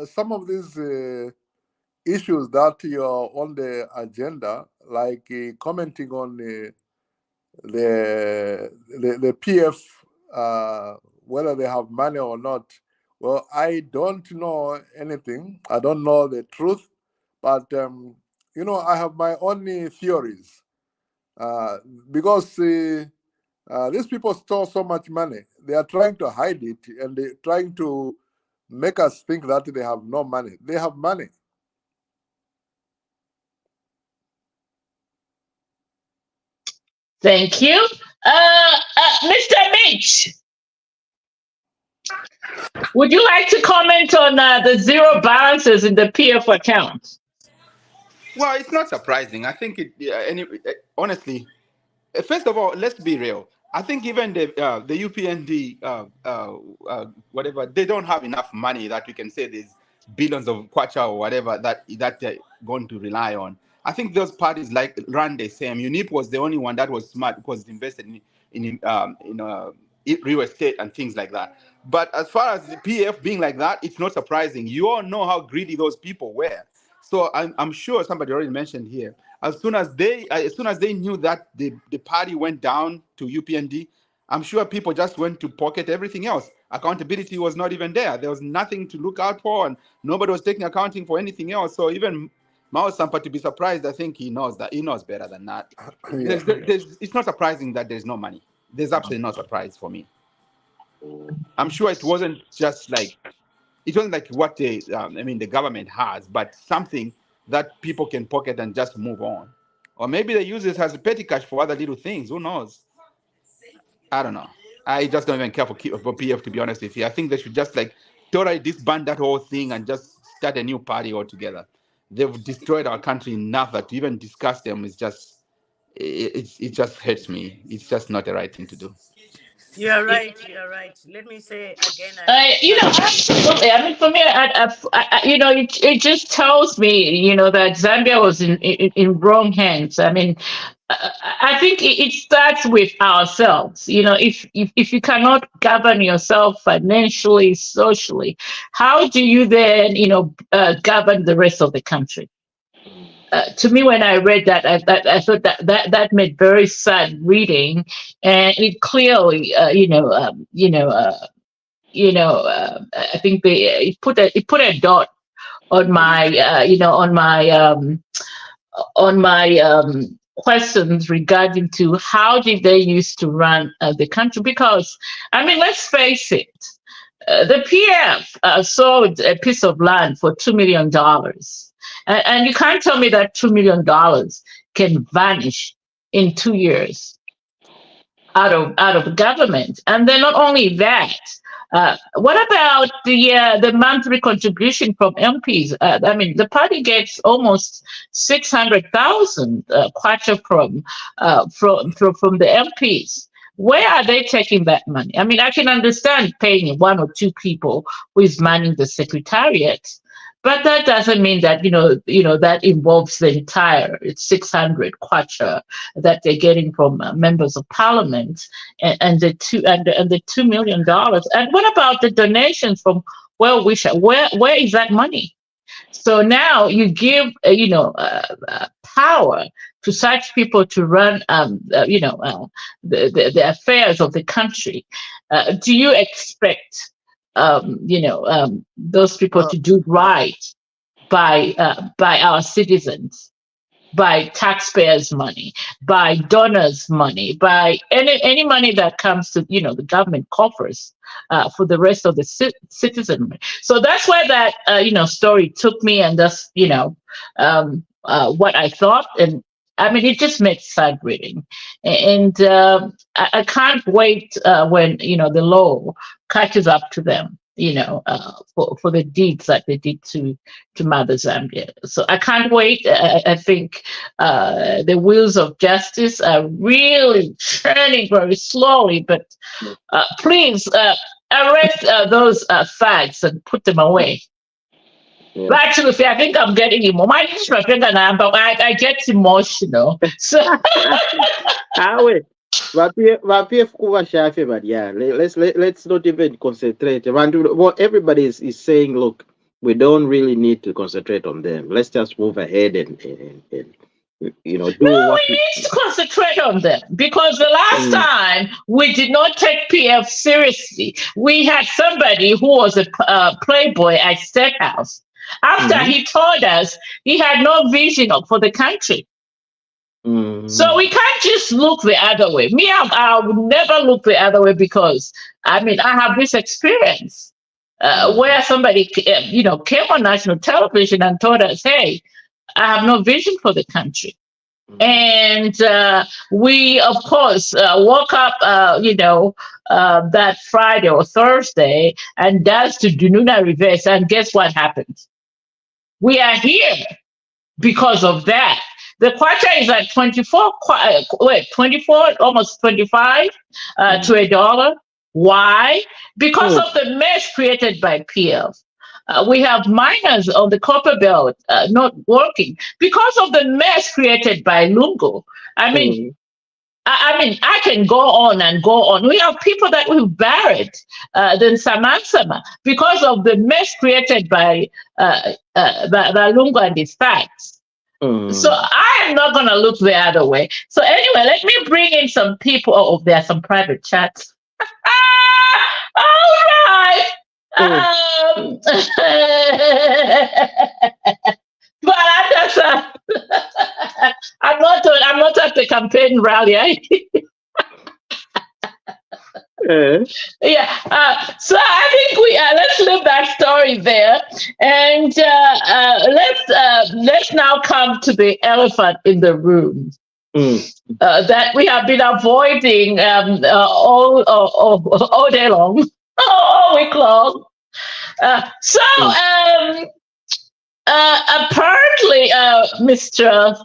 Some of these issues that you're on the agenda, like commenting on the PF, whether they have money or not. Well, I don't know anything. I don't know the truth, but I have my own theories because these people store so much money. They are trying to hide it, and they're trying to make us think that they have no money. They have money. Thank you. Mr. Mitch, would you like to comment on the zero balances in the PF account? Well, it's not surprising. I think honestly, first of all, let's be real. I think even the UPND, whatever, they don't have enough money that we can say there's billions of kwacha or whatever that they're going to rely on. I think those parties like run the same. UNIP was the only one that was smart because it invested in real estate and things like that. But as far as the PF being like that, it's not surprising. You all know how greedy those people were. So I'm sure somebody already mentioned here. As soon as they knew that the party went down to UPND, I'm sure people just went to pocket everything else. Accountability was not even there. There was nothing to look out for, and nobody was taking accounting for anything else. So even Mao Sampa, to be surprised, I think he knows better than that. Yeah. It's not surprising that there's no money. There's absolutely no surprise for me. I'm sure it wasn't like what the government has, but something that people can pocket and just move on. Or maybe they use it as a petty cash for other little things. Who knows? I don't know. I just don't even care for PF, to be honest with you. I think they should just totally disband that whole thing and just start a new party altogether. They've destroyed our country enough that to even discuss them is just it just hurts me. It's just not the right thing to do. You're right. You're right. Let me say again. Absolutely. I mean, for me, it just tells me, that Zambia was in wrong hands. I mean, I think it starts with ourselves. If you cannot govern yourself financially, socially, how do you then, govern the rest of the country? To me, when I read that, I thought that made very sad reading, and it clearly, I think it put a dot on my, on my questions regarding to how did they used to run the country? Because I mean, let's face it, the PF sold a piece of land for $2 million. And you can't tell me that $2 million can vanish in 2 years out of government. And then not only that, What about the monthly contribution from MPs? I mean, the party gets almost 600,000 kwacha from the MPs. Where are they taking that money? I mean, I can understand paying one or two people who is manning the secretariat, but that doesn't mean that that involves the entire. It's 600 kwacha that they're getting from members of parliament, and the $2 million. And what about the donations from Well Wisher? Where is that money? So now you give power to such people to run the affairs of the country. Do you expect those people to do right by our citizens, by taxpayers' money, by donors' money, by any money that comes to the government coffers for the rest of the citizenry? So that's where that story took me, and that's what I thought. And I mean, it just makes sad reading, and I can't wait when the law catches up to them, for the deeds that they did to Mother Zambia. So I can't wait. I think the wheels of justice are really turning very slowly, but please arrest those fags and put them away. Yeah. But actually, I think I'm getting emotional. I get emotional. So but yeah, let's not even concentrate. What everybody is saying, look, we don't really need to concentrate on them. Let's just move ahead and do no, what we need to concentrate on them, because the last time we did not take PF seriously. We had somebody who was a playboy at State House. After he told us he had no vision for the country. So we can't just look the other way. Me, I would never look the other way, because I mean, I have this experience where somebody came on national television and told us, hey, I have no vision for the country. And we, of course, woke up, that Friday or Thursday, and that's to Dununa reverse. And guess what happened? We are here because of that. The kwacha is at 24, almost 25 to $1. Why? Because of the mess created by PF. We have miners on the copper belt not working because of the mess created by Lungu. I mean, I can go on and go on. We have people that we've buried in Samansama because of the mess created by Lungu and his facts. So I am not going to look the other way. So anyway, let me bring in some people. Oh, there are some private chats. All right. But I'm not at the campaign rally. Yeah. So I think let's leave that story there, and let's now come to the elephant in the room that we have been avoiding all day long, all week long. Apparently, Mr.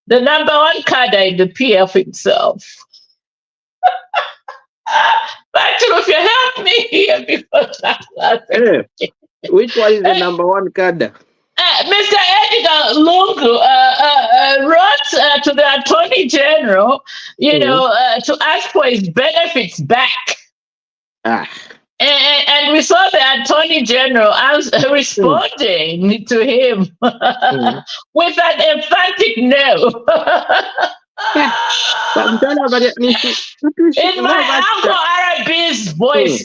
the number one cadre in the PF himself. Actually, if you help me here, because which one is the number one cadre? Mr. Edgar Lungu wrote to the Attorney General, to ask for his benefits back. And we saw the Attorney General responding to him with an emphatic no. In my Uncle Arabi's voice,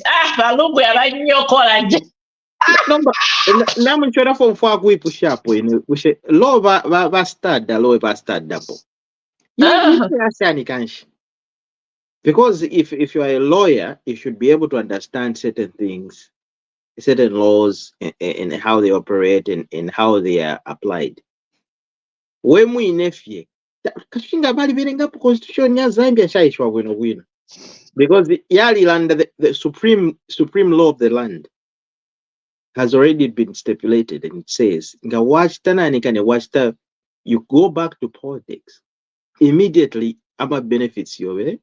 because if you are a lawyer, you should be able to understand certain things, certain laws, and how they operate and how they are applied. When we nephew, kashinga bali berenga constitution ya Zambia shaishwa bwino bwino. Because the Yali land, the supreme law of the land has already been stipulated, and it says, you go back to politics immediately. About benefits you way,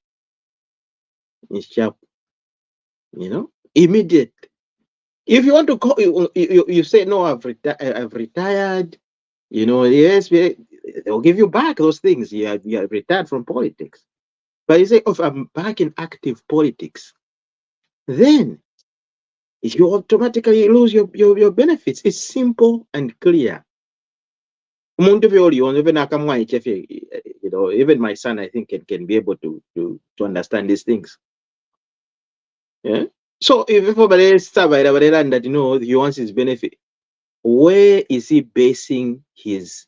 immediate. If you want to call, you say no, I've retired. Yes, they'll give you back those things. You have retired from politics. But you say, if I'm back in active politics, then you automatically lose your benefits. It's simple and clear. Even my son, I think, can be able to understand these things. Yeah. So if everybody that he wants his benefit, where is he basing his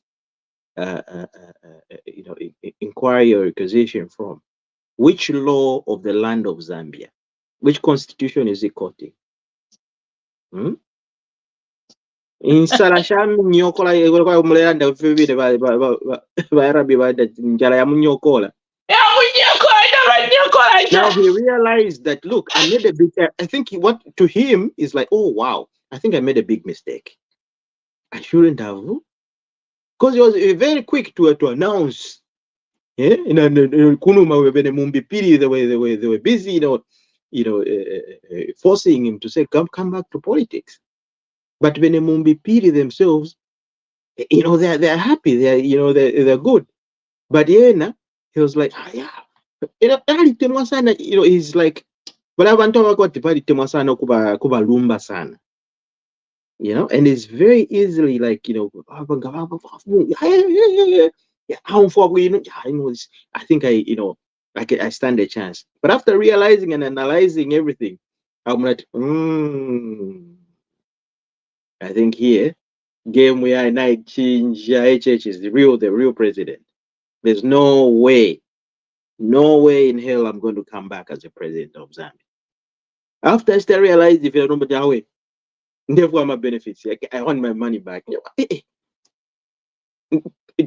inquiry or accusation from? Which law of the land of Zambia? Which constitution is he quoting? Insala sham nyokola yegolwa umulanda ufibide Arabi njala ya munyokola. Now he realized that, look, I made a big, I think to him is like, oh wow, I think I made a big mistake. I shouldn't have, because he was very quick to announce. Yeah, Kunuma they were busy, forcing him to say, come back to politics. But when the Mumbipiri themselves, they're happy, they're good. But he was like, yeah, he's like, but I want to talk about kuba lumba sana. And it's very easily like, I think I stand a chance. But after realizing and analyzing everything, I'm like, I think here, game we are night change HH is the real president. There's no way in hell I'm going to come back as a president of Zambia. After I started realizing if you're not that way, never my benefits. I want my money back.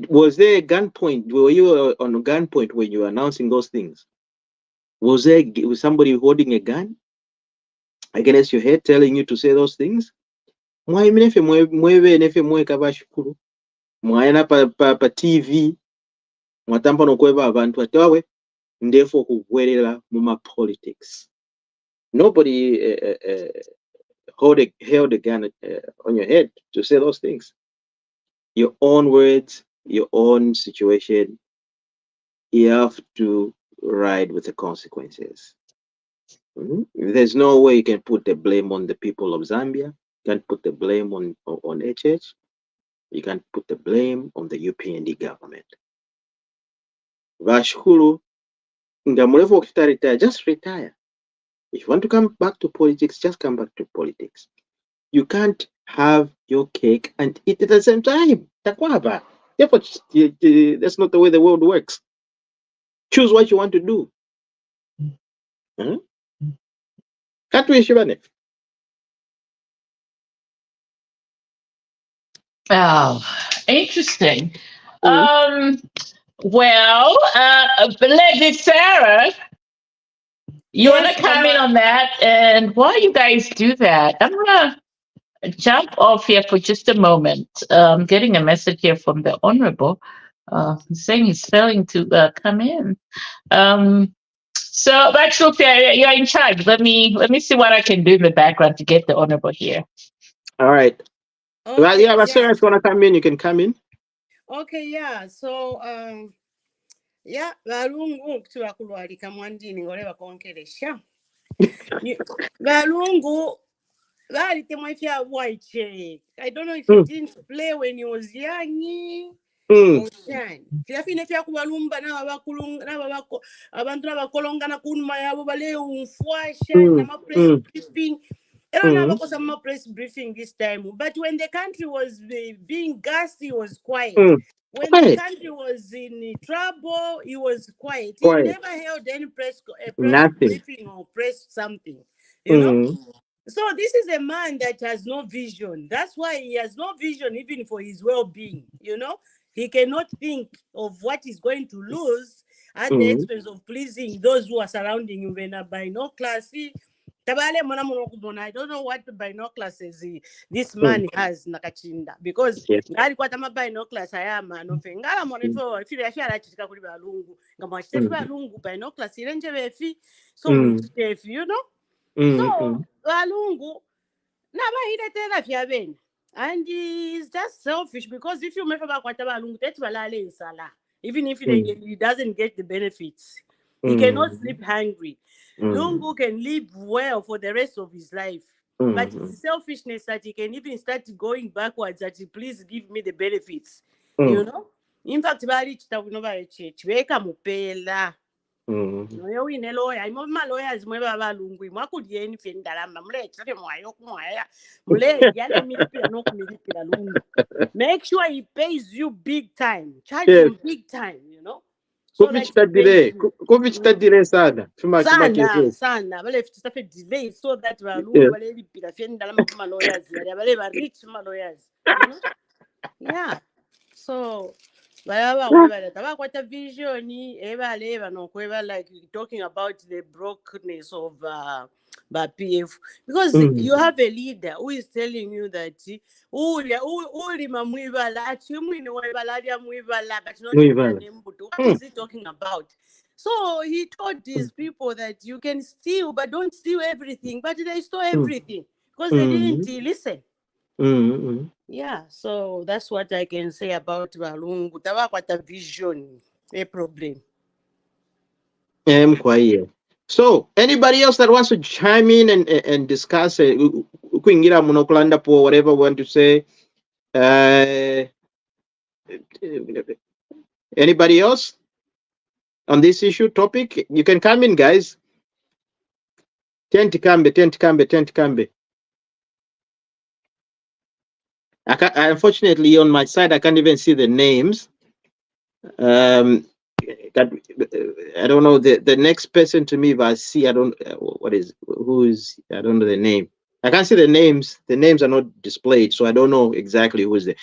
Was there a gunpoint? Were you on a gunpoint when you were announcing those things? Was somebody holding a gun against your head telling you to say those things? Mwaina pa TV mwatamba nokweva abantu atawe ndefo kugwerera muma politics. Nobody held a gun on your head to say those things. Your own words, your own situation, you have to ride with the consequences. There's no way you can put the blame on the people of Zambia. You can't put the blame on HH. You can't put the blame on the UPND government. Vashkulu, just retire. If you want to come back to politics, just come back to politics. You can't have your cake and eat it at the same time. That's not the way the world works. Choose what you want to do. Can't we, Shivane? Oh, interesting. Well, Lady Sarah, you want to comment on that? And while you guys do that, I'm going to jump off here for just a moment. I'm getting a message here from the Honorable saying he's failing to come in. So, actually, you're in charge. Let me see what I can do in the background to get the Honorable here. All right. Okay, well, yeah, but Sarah's going to come in. You can come in. Okay, yeah. So, yeah, valungu tuwakulwalika mwandini ngole bakonkelesha. Valungu valitemwefya white. I don't know if he didn't play when he was young. Fyafine fya kubalumba n'abako abantu n'abakolongana kunuma yabo bale unfwasha na press briefing. I don't know about some press briefing this time, but when the country was being gassed, he was quiet. When the country was in trouble, he was quiet. He never held any press briefing or press something, you know. So this is a man that has no vision. That's why he has no vision even for his well-being, you know. He cannot think of what he's going to lose at the expense of pleasing those who are surrounding you. When a binoculars, I don't know what the binoculars is this man has nakachinda because ngari kwata mabinoculars ayama nofengala monefo fira yashara chitika kuli balungu ngama chitefi balungu binoculars irenje befi so chitefi you know so balungu nabahiletela fyabeni and it's just selfish because if you mefa bakwata balungu tethi balale insala even if he doesn't get the benefits he cannot sleep hungry. Lungu can live well for the rest of his life. But it's selfishness that he can even start going backwards that he please give me the benefits. You know? In fact, bali chitakunova church. Weka mupela. No wine lawyer. I'm my lawyers mweba balungu. Mwakudi yeni fendalamba. Mule chate mwayo kumwaya. Mule yale milipila no kumilipila lungu. Make sure he pays you big time. Charge him big time, you know? Kuvichitadire sana bale fitafe delay so that balungu bale lipila fendalamba kuma lawyers bale rich ma lawyers, you know? Yeah, so what a vision like talking about the brokenness of PF because you have a leader who is telling you that what is he talking about? So he told these people that you can steal, but don't steal everything. But they stole everything because they didn't listen. Yeah, so that's what I can say about Balungu. Tawakwata vision, a problem. So, anybody else that wants to chime in and discuss kuingira munokulanda po whatever we want to say? Anybody else on this issue topic? You can come in, guys. Tentikambe. Unfortunately, on my side, I can't even see the names. I don't know the next person to me, but I see. I don't. I don't know the name. I can't see the names. The names are not displayed, so I don't know exactly who is there.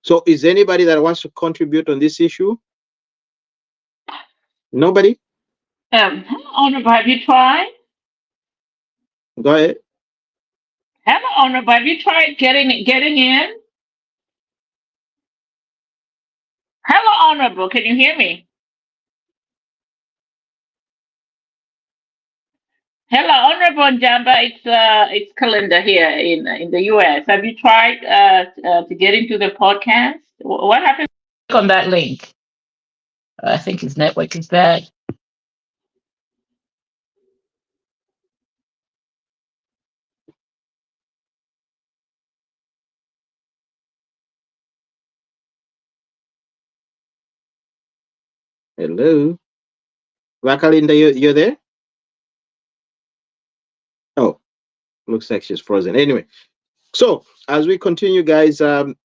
So, is anybody that wants to contribute on this issue? Nobody. Honorable, have you tried? Go ahead. Hello, Honorable, have you tried getting in? Hello, Honorable, can you hear me? Hello, Honorable Njamba, it's Kalinda here in the US. Have you tried to get into the podcast? What happened on that link? I think his network is bad. Hello, Wakalinda, you're there? Oh, looks like she's frozen. Anyway, so as we continue, guys, like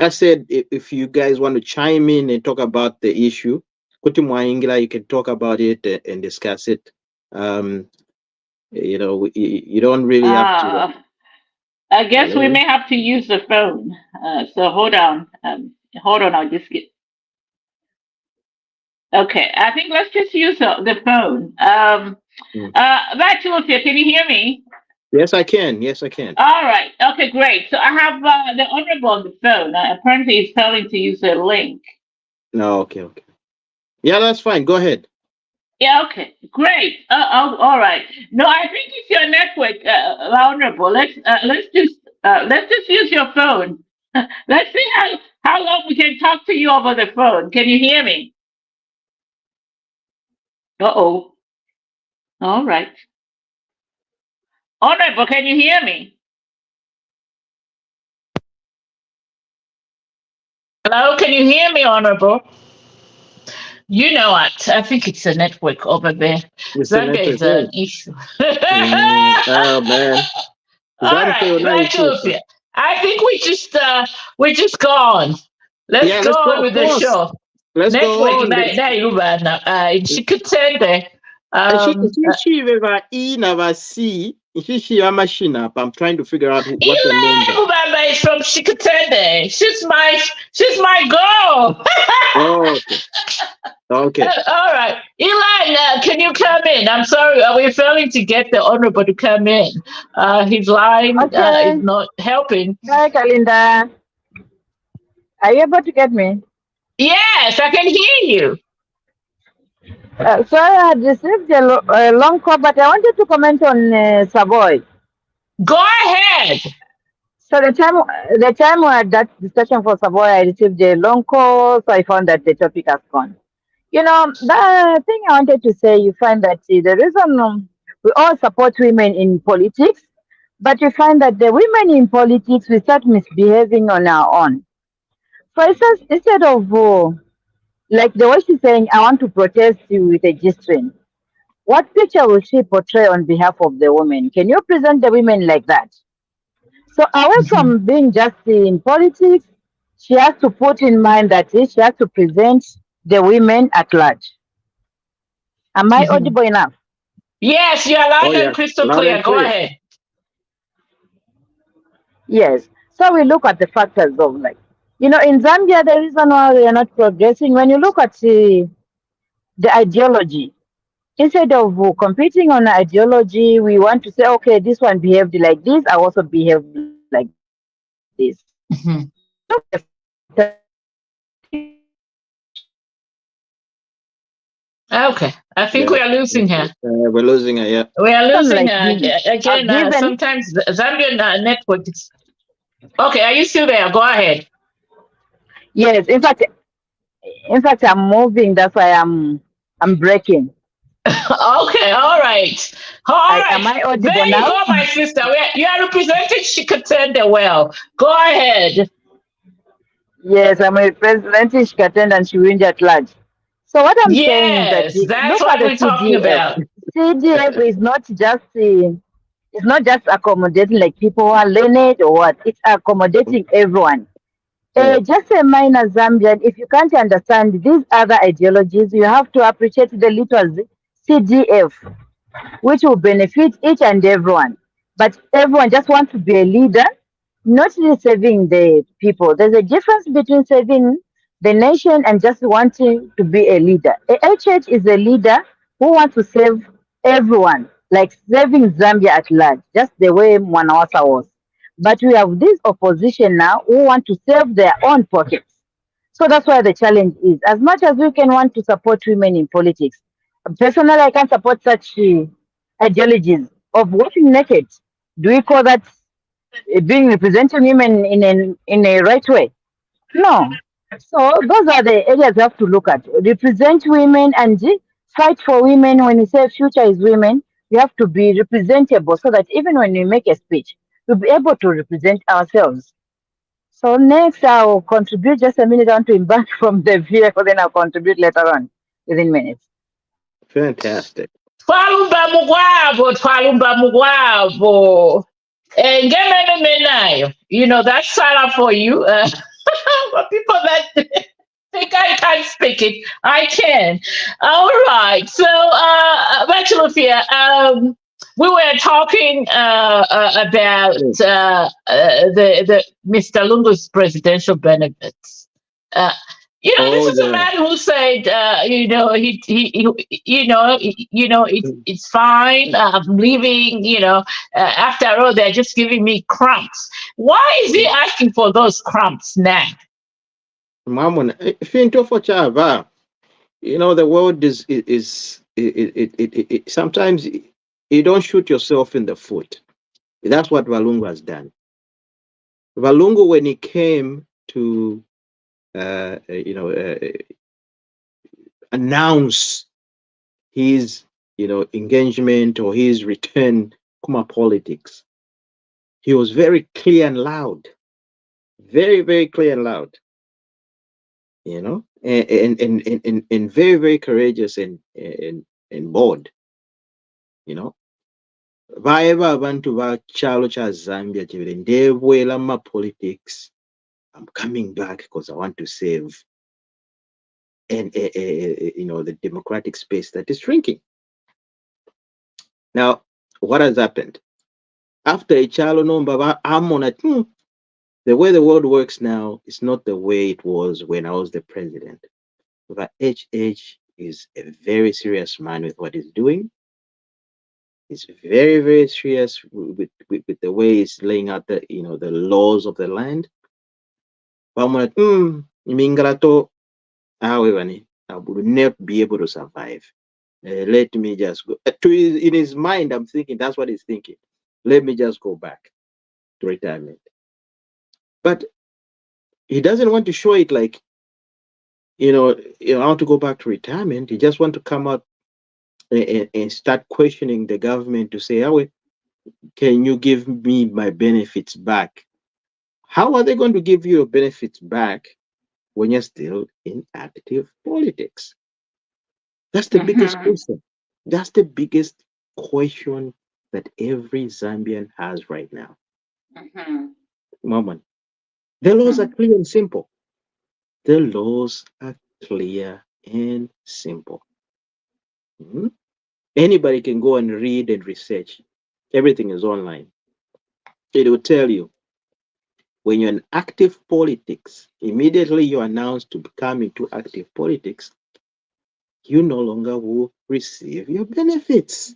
I said, if you guys want to chime in and talk about the issue, you can talk about it and discuss it. You know, you don't really have to. I guess we may have to use the phone. So hold on. I'll just get. Okay, I think let's just use the phone. BantuTV, can you hear me? Yes, I can. All right. Okay, great. So I have the Honorable on the phone. Apparently, he's telling to use the link. No, okay. Yeah, that's fine. Go ahead. Yeah, okay, great. All right. No, I think it's your network, Honorable. Let's just use your phone. Let's see how long we can talk to you over the phone. Can you hear me? Uh-oh. All right. Honorable, can you hear me? Hello, can you hear me, Honorable? You know what? I think it's a network over there. Zambia is an issue. Oh man. All right, I think we just go on. Let's go on with the show. Let's go on. I'm trying to figure out what the names are. is from Shikatende. She's my girl. Oh, okay. All right. Eli, can you come in? I'm sorry. We're failing to get the honorable to come in. His line is Okay. not helping. Hi, Kalinda. Are you able to get me? Yes, I can hear you. So I had received a long call, but I wanted to comment on Savoy. Go ahead. So the time we had that discussion for Savoy, I received a long call, so I found that the topic has gone. You know, the thing I wanted to say, you find that the reason we all support women in politics, but we find that the women in politics, we start misbehaving on our own. For instance, instead of, like the way she's saying, I want to protest you with a G-string, what picture will she portray on behalf of the women? Can you present the women like that? So away Mhm, from being just in politics, she has to put in mind that she has to present the women at large. Am I mhm. audible enough? Yes, you're Oh loud yeah, and crystal loud clear. and Go clear. ahead. Yes. So we look at the factors of like, in Zambia, the reason why we are not progressing, when you look at the ideology, instead of competing on ideology, we want to say, okay, this one behaved like this, I also behaved like this. Mhm. But when you look at the factors, Okay, I think Yeah, we are losing her. we're losing her. Yeah. We are losing like her this are again. given. Sometimes the Zambian network is okay. Are you still there? Go ahead. Yes, in fact, I'm moving. That's why I'm breaking. Okay, all right. All Am right. I audible There you now? go, my sister. You are representing Shikatende well. Go ahead. Yes, I'm representing Shikaten and Shiwinji at large. So what I'm saying is that Yes, that's look at what the we're talking CDF. about. CDF is not just accommodating like people who are learned or what. It's accommodating everyone. Yeah. Just a minor Zambian, if you can't understand these other ideologies, you have to appreciate the little CDF, which will benefit each and everyone. But everyone just wants to be a leader, not really serving the people. There's a difference between serving the nation and just wanting to be a leader. A HH is a leader who wants to serve everyone, like serving Zambia at large, just the way Mwanawasa was. But we have this opposition now who want to serve their own pockets. So that's why the challenge is. As much as we can want to support women in politics, personally, I can support such ideologies of walking naked. Do we call that being representing women in a right way? No. So those are the areas we have to look at. Represent women and fight for women. When you say future is women, we have to be representable so that even when we make a speech, we'll be able to represent ourselves. So next, I'll contribute just a minute. I want to embark from the vehicle, then I'll contribute later on within minutes. Fantastic. Twalumba mugwabo, twalumba mugwabo. Ngemene menayo. That's Sarah for you. For people that think I can't speak it, I can. All right. So, Bachelor Fear, we were talking about Mm. the Mr. Lungu's presidential benefits. Uh, this Oh is a yeah. man who said, Mm. it's fine. I'm leaving. After all, they're just giving me crumbs. Why is he asking for those crumbs now? Mamon, if you into for Chava, the world is sometimes you don't shoot yourself in the foot. That's what Valungu has done. Valungu, when he came to, announce his, engagement or his return Kuma politics, he was very clear and loud, very, very clear and loud, and very, very courageous and bold, you know. Vaeva abantu ba chalo cha Zambia chivile ndebwela ma politics. I'm coming back because I want to save and the democratic space that is shrinking. Now, what has happened? After a chalo no baba I'm on it. The way the world works now is not the way it was when I was the president. But HH is a very serious man with what he's doing. He's very, very serious with the way he's laying out the the laws of the land. But I'm like, Mingalato, however, I would not be able to survive. Let me just go. In his mind, I'm thinking that's what he's thinking. Let me just go back to retirement. But he doesn't want to show it like, I want to go back to retirement. He just want to come out and start questioning the government to say, oh, can you give me my benefits back? How are they going to give you your benefits back when you're still in active politics? That's the biggest question. That's the biggest question that every Zambian has right now. Mama, the laws are clear and simple. The laws are clear and simple. Anybody can go and read and research. Everything is online. It will tell you when you're in active politics, immediately you're announced to become into active politics, you no longer will receive your benefits.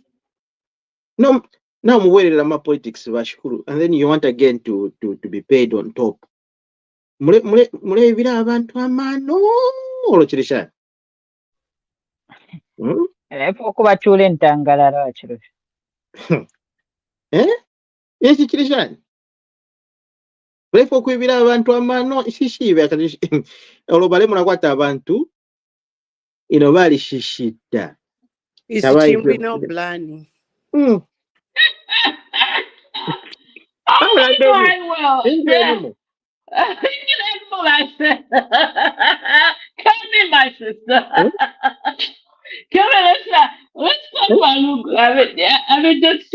No, now I'm worried about politics, and then you want again to be paid on top. okubakyula entangalala wakiro eki kiri kyani lefu okwibira abantu amano shishibe olwo bale munakwata abantu balishishita isichimbwino blani Come in, my sister. Come in, let's talk about Lugu. I mean, just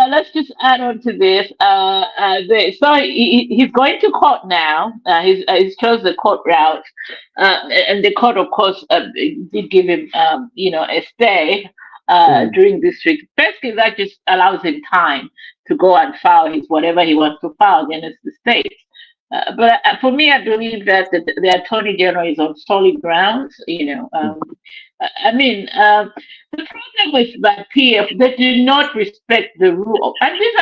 let's just add on to this. So he's going to court now. He's chose the court route, and the court, of course, did give him, a stay during this week. Basically, that just allows him time to go and file his whatever he wants to file against the state. But for me, I believe that the Attorney General is on solid grounds. The problem with the PF, they do not respect the rule, and these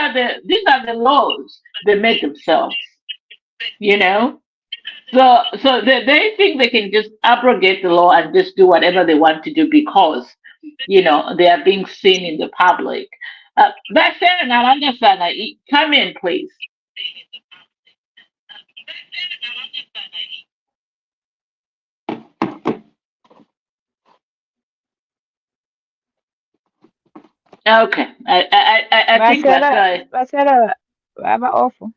are the laws they make themselves. So they think they can just abrogate the law and just do whatever they want to do because they are being seen in the public. That's it, Nalanga-sana. Come in, please. Okay, I think that's I'm awful.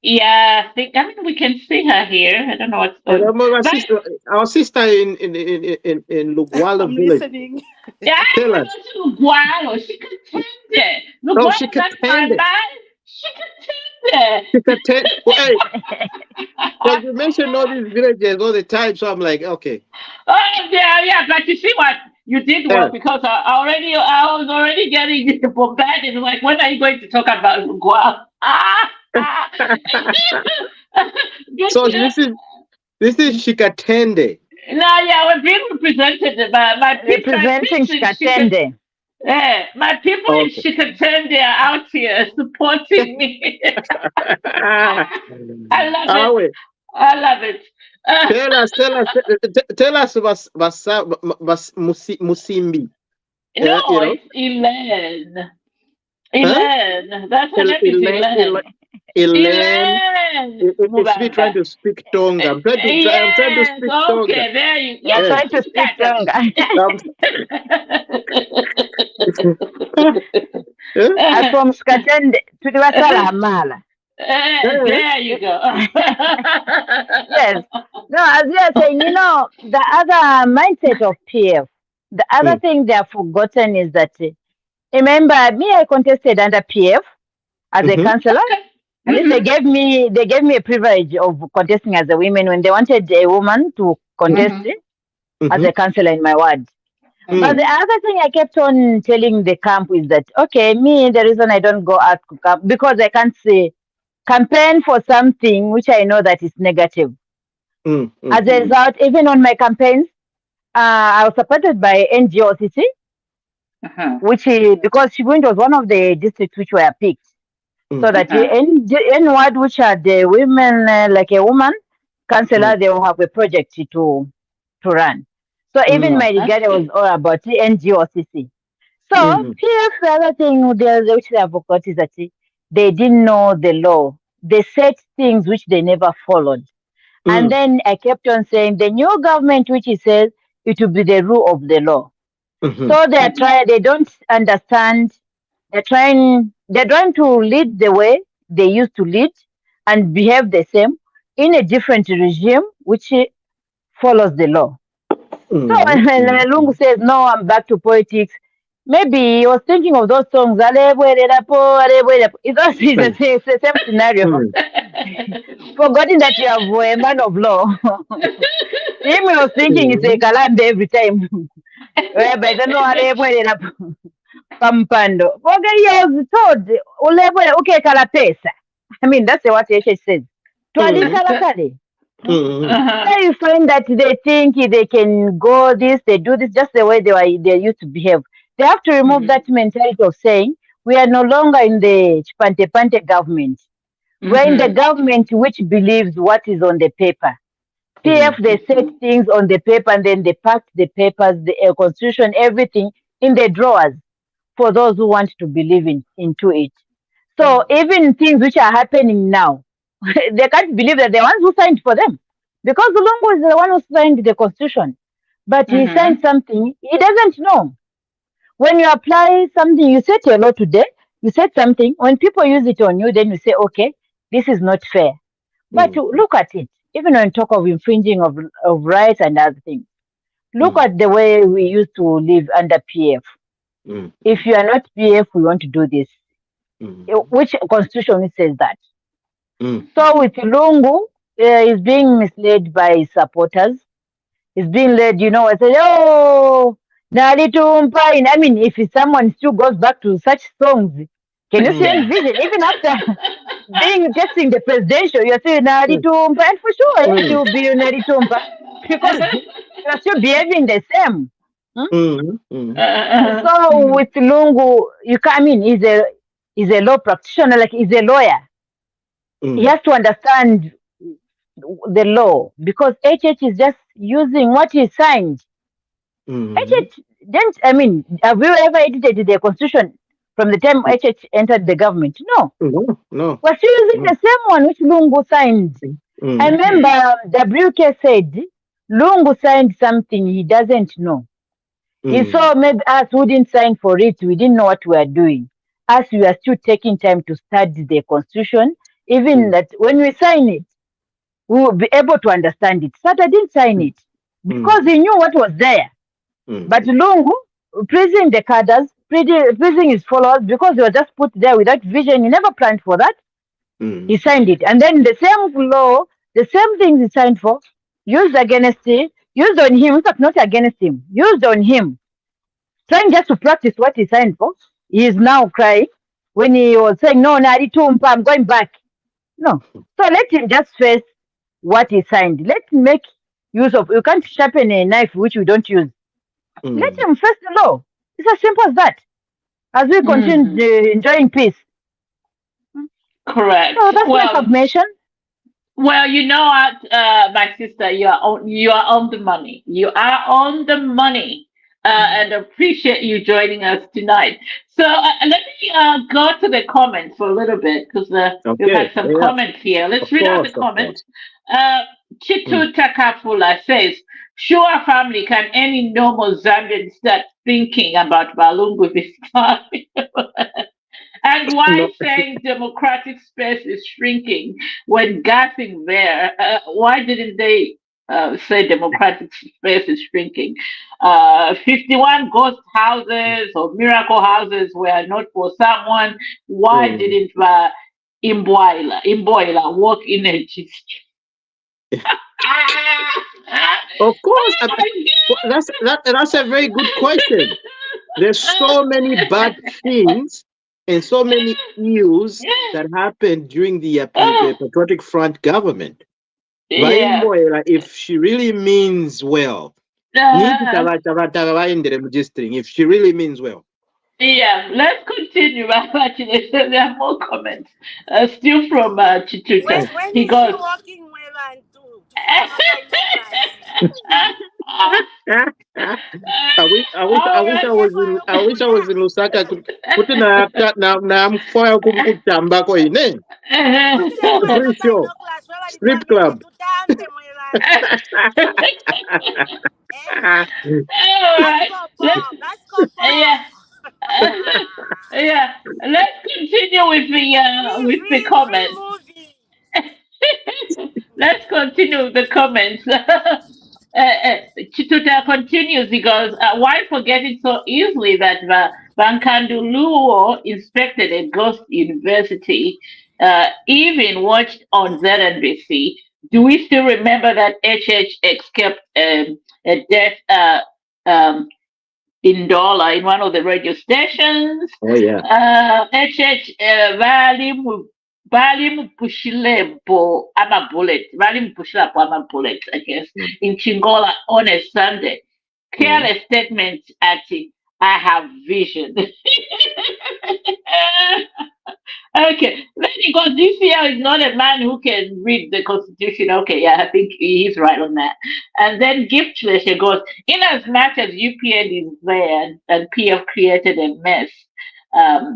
Yeah, I mean we can see her here. I don't know what's our sister in Lugwalo I'm village. listening. Yeah, Tell us. Lugwalo. She could tend it. No, she could tend it. She could tend it. She could tend. Hey, because you mention all these villages all the time, so I'm like, okay. Oh yeah, but you see what you did well because I was already getting bombarded. Like, when are you going to talk about Lugwalo? So this is Shikatende. No, yeah, we're being represented by my people. Representing Shikatende. Yeah, my people in Shikatende are out here supporting me. I love it. I love it. Tell us Musimbi. No, it's Elaine. Elaine. That's her name is Elaine. Elaine. It's me trying to speak Tonga. I'm trying to speak Tonga. Okay, there you go. You're trying to speak Tonga. I'm from Skatende to the Wasala Hamala. There you go. Yes. No, as you are saying, the other mindset of PF, the other thing they have forgotten is that, remember, I contested under PF as a councillor. And then they gave me a privilege of contesting as a woman when they wanted a woman to contest as a councillor in my ward. But the other thing I kept on telling the camp is that, okay, me, the reason I don't go out to camp, because I can't say campaign for something which I know that is negative. As a result, even on my campaigns, I was supported by NGOCC, which because Shibundi was one of the districts which were picked. So that any ward which are the women, like a woman, councillor, they will have a project to run. So even my regard was all about the NGOCC. So here's the other thing which they have got is that they didn't know the law. They said things which they never followed. And then I kept on saying the new government which says it will be the rule of the law. So they don't understand. They're trying to lead the way they used to lead and behave the same in a different regime which follows the law. So when Lungu says, no, I'm back to politics, maybe he was thinking of those songs. It's the same scenario. Forgetting that you have a man of law. Him was thinking it's a Kalambe every time. Whereby they know Pampando. Okay, he was told, okay, Kalapesa. I mean, that's what Eshe says. Twali Kalakale. So you find that they think they can go this, they do this just the way they used to behave. They have to remove that mentality of saying we are no longer in the Pante government. We're in the government which believes what is on the paper. PF, they set things on the paper and then they pack the papers, the constitution, everything in the drawers for those who want to believe into it. So even things which are happening now, they can't believe that the ones who signed for them. Because Lungu is the one who signed the constitution. But he signed something he doesn't know. When you apply something, you set a law today, you set something, when people use it on you, then you say, okay, this is not fair. But look at it. Even when you talk of infringing of rights and other things, look at the way we used to live under PF. If you are not PF, we want to do this. Which constitution says that? So with Lungu, he's being misled by his supporters. He's being led, I say, oh, Nalitumpa. I mean, if someone still goes back to such songs, can you see any vision? Even after testing the presidential, you're saying Nalitumpa, and for sure it will be Nalitumpa because you're still behaving the same. So with Lungu, he's a law practitioner, like he's a lawyer. He has to understand the law because HH is just using what he signed. HH didn't, have you ever edited the constitution from the time HH entered the government? No. No. We're still using the same one which Lungu signed. I remember WK said Lungu signed something he doesn't know. He saw maybe us who didn't sign for it, we didn't know what we are doing. As we are still taking time to study the constitution, even that when we sign it, we will be able to understand it. Sata didn't sign it because he knew what was there. But Lungu, praising the cadres, praising his followers because he was just put there without vision. He never planned for that. He signed it. And then the same law, the same things he signed for, used against him, used on him, in fact, not against him, used on him, trying just to practice what he signed for. He is now crying when he was saying, no, Naritumpa, I'm going back. No. So let him just face what he signed. Let him make use of, you can't sharpen a knife which we don't use. Let him face the law. It's as simple as that. As we continue enjoying peace. Correct. So that's my submission. Well, you know what, my sister, you are on the money. You are on the money. And appreciate you joining us tonight. So let me go to the comments for a little bit because we've had some comments here. Let's read out the comments. Chitu Takafula says, sure, family, can any normal Zambian start thinking about Balungu this time? And why saying democratic space is shrinking when gassing there? Why didn't they say democratic space is shrinking? 51 ghost houses or miracle houses were not for someone. Why didn't Imboila walk in a Of course, that's a very good question. There's so many bad things and so many ills that happened during the Patriotic Front government. Yeah. If she really means well, Uh, if she really means well. yeah, let's continue. Actually, there are more comments. Still from Chituta. When He is she goes, walking with and to Funa I wish I was in Lusaka. Kuti na mfoya kumkutambako ine. Pretty sure. Strip club. all right, let's, yeah. Yeah, let's continue with the comments. Let's continue with the comments. Chituta continues because why forget it so easily that Bankanduluo inspected a ghost university, even watched on ZNBC. Do we still remember that HHX kept a death in Dollar in one of the radio stations? Oh yeah. HH Valim Pushilepo Ama Bullet, Valim Pushilapo Ama Bullet, I guess, in Chingola on a Sunday. Careless statements at I have vision. Okay, because this year is not a man who can read the Constitution. Okay, yeah, I think he's right on that. And then Giftless goes, in as much as UPN is there and PF created a mess,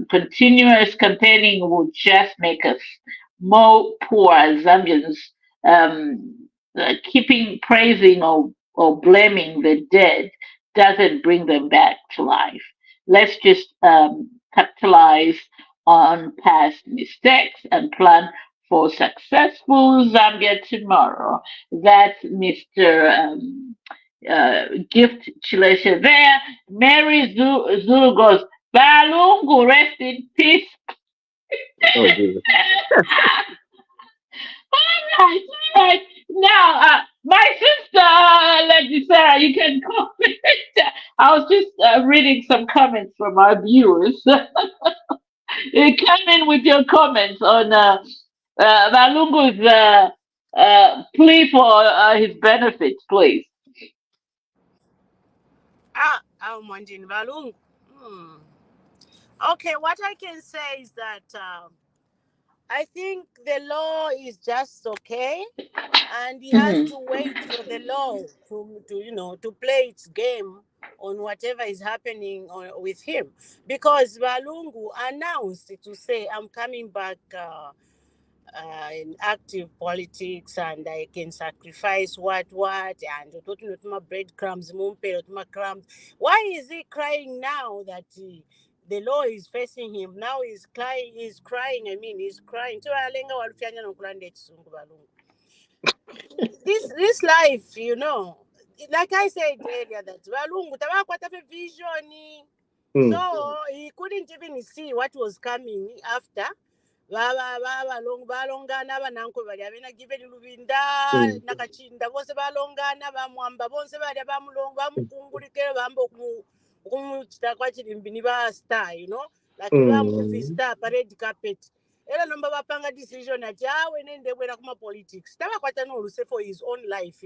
continuous campaigning will just make us more poor Zambians. Keeping praising or blaming the dead doesn't bring them back to life. Let's just capitalize on past mistakes and plan for successful Zambia tomorrow. That's Mr. Gift Chilesha there. Mary Zulu goes, Balungu, rest in peace. Oh Jesus. All right. Now, my sister, Lady Sarah, you can comment. I was just reading some comments from our viewers. You come in with your comments on Malungu's plea for his benefits, please. I'm wondering, Balung. Okay, what I can say is that I think the law is just okay, and he has to wait for the law to play its game on whatever is happening with him, because Balungu announced to say, I'm coming back in active politics and I can sacrifice what and my breadcrumbs, crumbs. Why is he crying now that the law is facing him? Now he's crying. He's crying. This life, like I said earlier, that vision. So he couldn't even see what was coming after. Balongana bananko bali abena given lubinda nakachinda bose balongana bamwamba bose bali bamulonga bamukungulike bambo kumuchita kwa chilimbini ba star, like ba movie star parade carpet. Era nomba bapanga decision ati awe nende bwera kuma politics taba kwata no luse for his own life,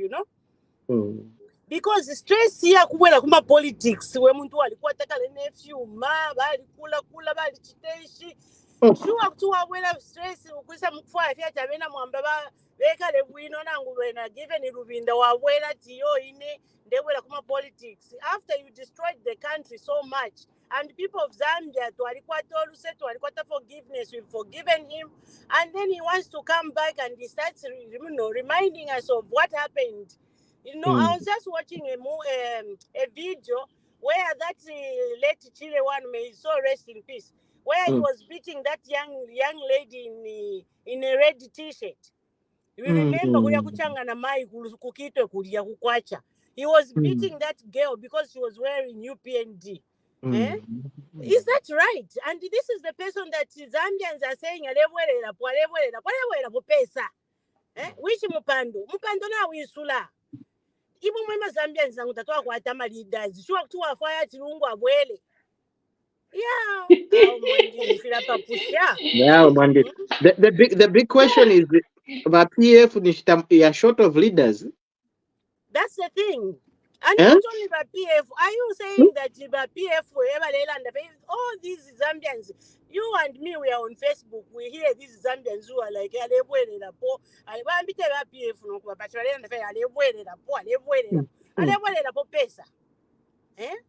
because stress here kubwera kuma politics we muntu alikuwa taka le nephew ma bali kula bali chiteshi shuwa kutuwa wela stress ukuisa mkufwa afya chabena mwamba beka le bwino nangu wena given irubinda wa wela tiyo ine ndewela kuma politics after you destroyed the country so much, and people of Zambia to forgiveness, we've forgiven him, and then he wants to come back and he starts reminding us of what happened. I was just watching a video where that late Chile one, may so rest in peace, where he was beating that young lady in a red t-shirt. You remember he was beating that girl because she was wearing UPND. Is that right? And this is the person that Zambians are saying Which mupando na wisula. Ibu mwema Zambians zangu tatoa kwa atama leaders. Shua kutuwa faya chirungu abwele. Yeah. Yeah, Mandy. The big question is about PF are short of leaders. That's the thing. And not only by PF, are you saying that by PF all these Zambians, you and me, we are on Facebook, we hear these Zambians who are like,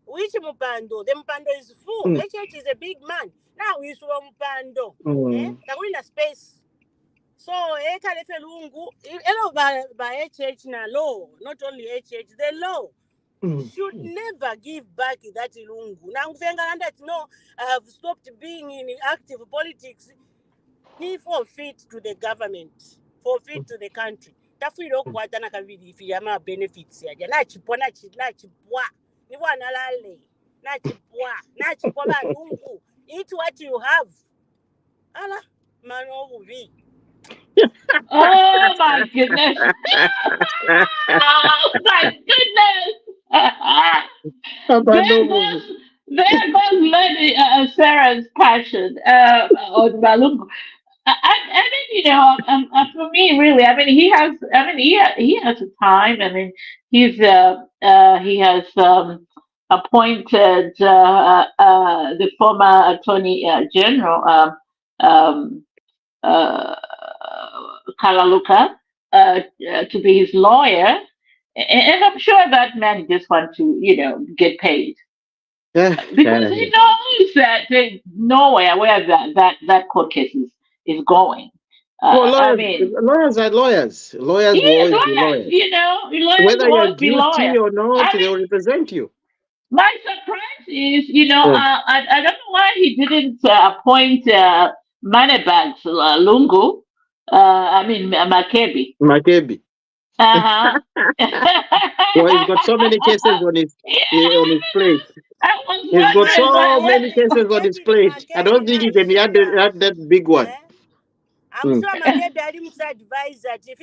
which Mupando? The Mupando is full. HH is a big man. Now we saw Mupando. They're in a space. So, by HH na law, not only HH, the law should never give back that lungu. Now, no, I have stopped being in active politics. He forfeit to the government, forfeit to the country. Tafiro kwata na kavidi if yama benefits ya. Na chipwa. Ni wana lale. Na chipwa ba lungu. Eat what you have. Ala, mano uvi. Oh my goodness. Oh my goodness. There goes Lady Sarah's passion on Malungu. I mean, you know, for me, really, I mean, he has the time. I mean, he has appointed the former Attorney General Kalaluka to be his lawyer, and I'm sure that man just wants to, you know, get paid because he knows that there's nowhere where that court case is going. Well, I mean, lawyers are lawyers. Lawyers will always be lawyers. You know, lawyers whether will you're always be lawyers. guilty or not, I mean, they will represent you. My surprise is, you know, I don't know why he didn't appoint Moneybags Lungu. I mean, Makebi. Uh-huh. Well, he's got so many cases on his plate. He's got so many cases on his plate. I don't think he can add that big one. I'm sure Makebi advised that if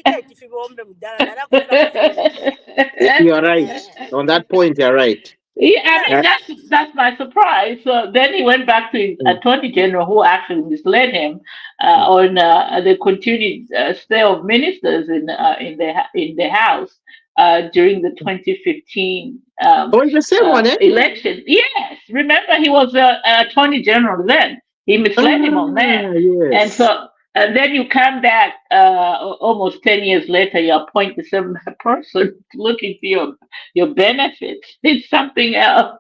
you're right. On that point, you're right. Yeah, I mean, that's my surprise. So then he went back to his attorney general, who actually misled him on the continued stay of ministers in the House during the 2015 the same one, election. Yes, remember he was attorney general then. He misled him on that, and so. And then you come back almost 10 years later, you appoint the same person to look into your benefits. It's something else.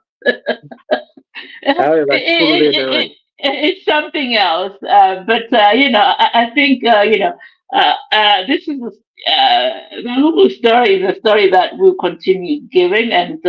It's something else. But you know, I think, you know, this is the Lulu story is a story that we'll continue giving. And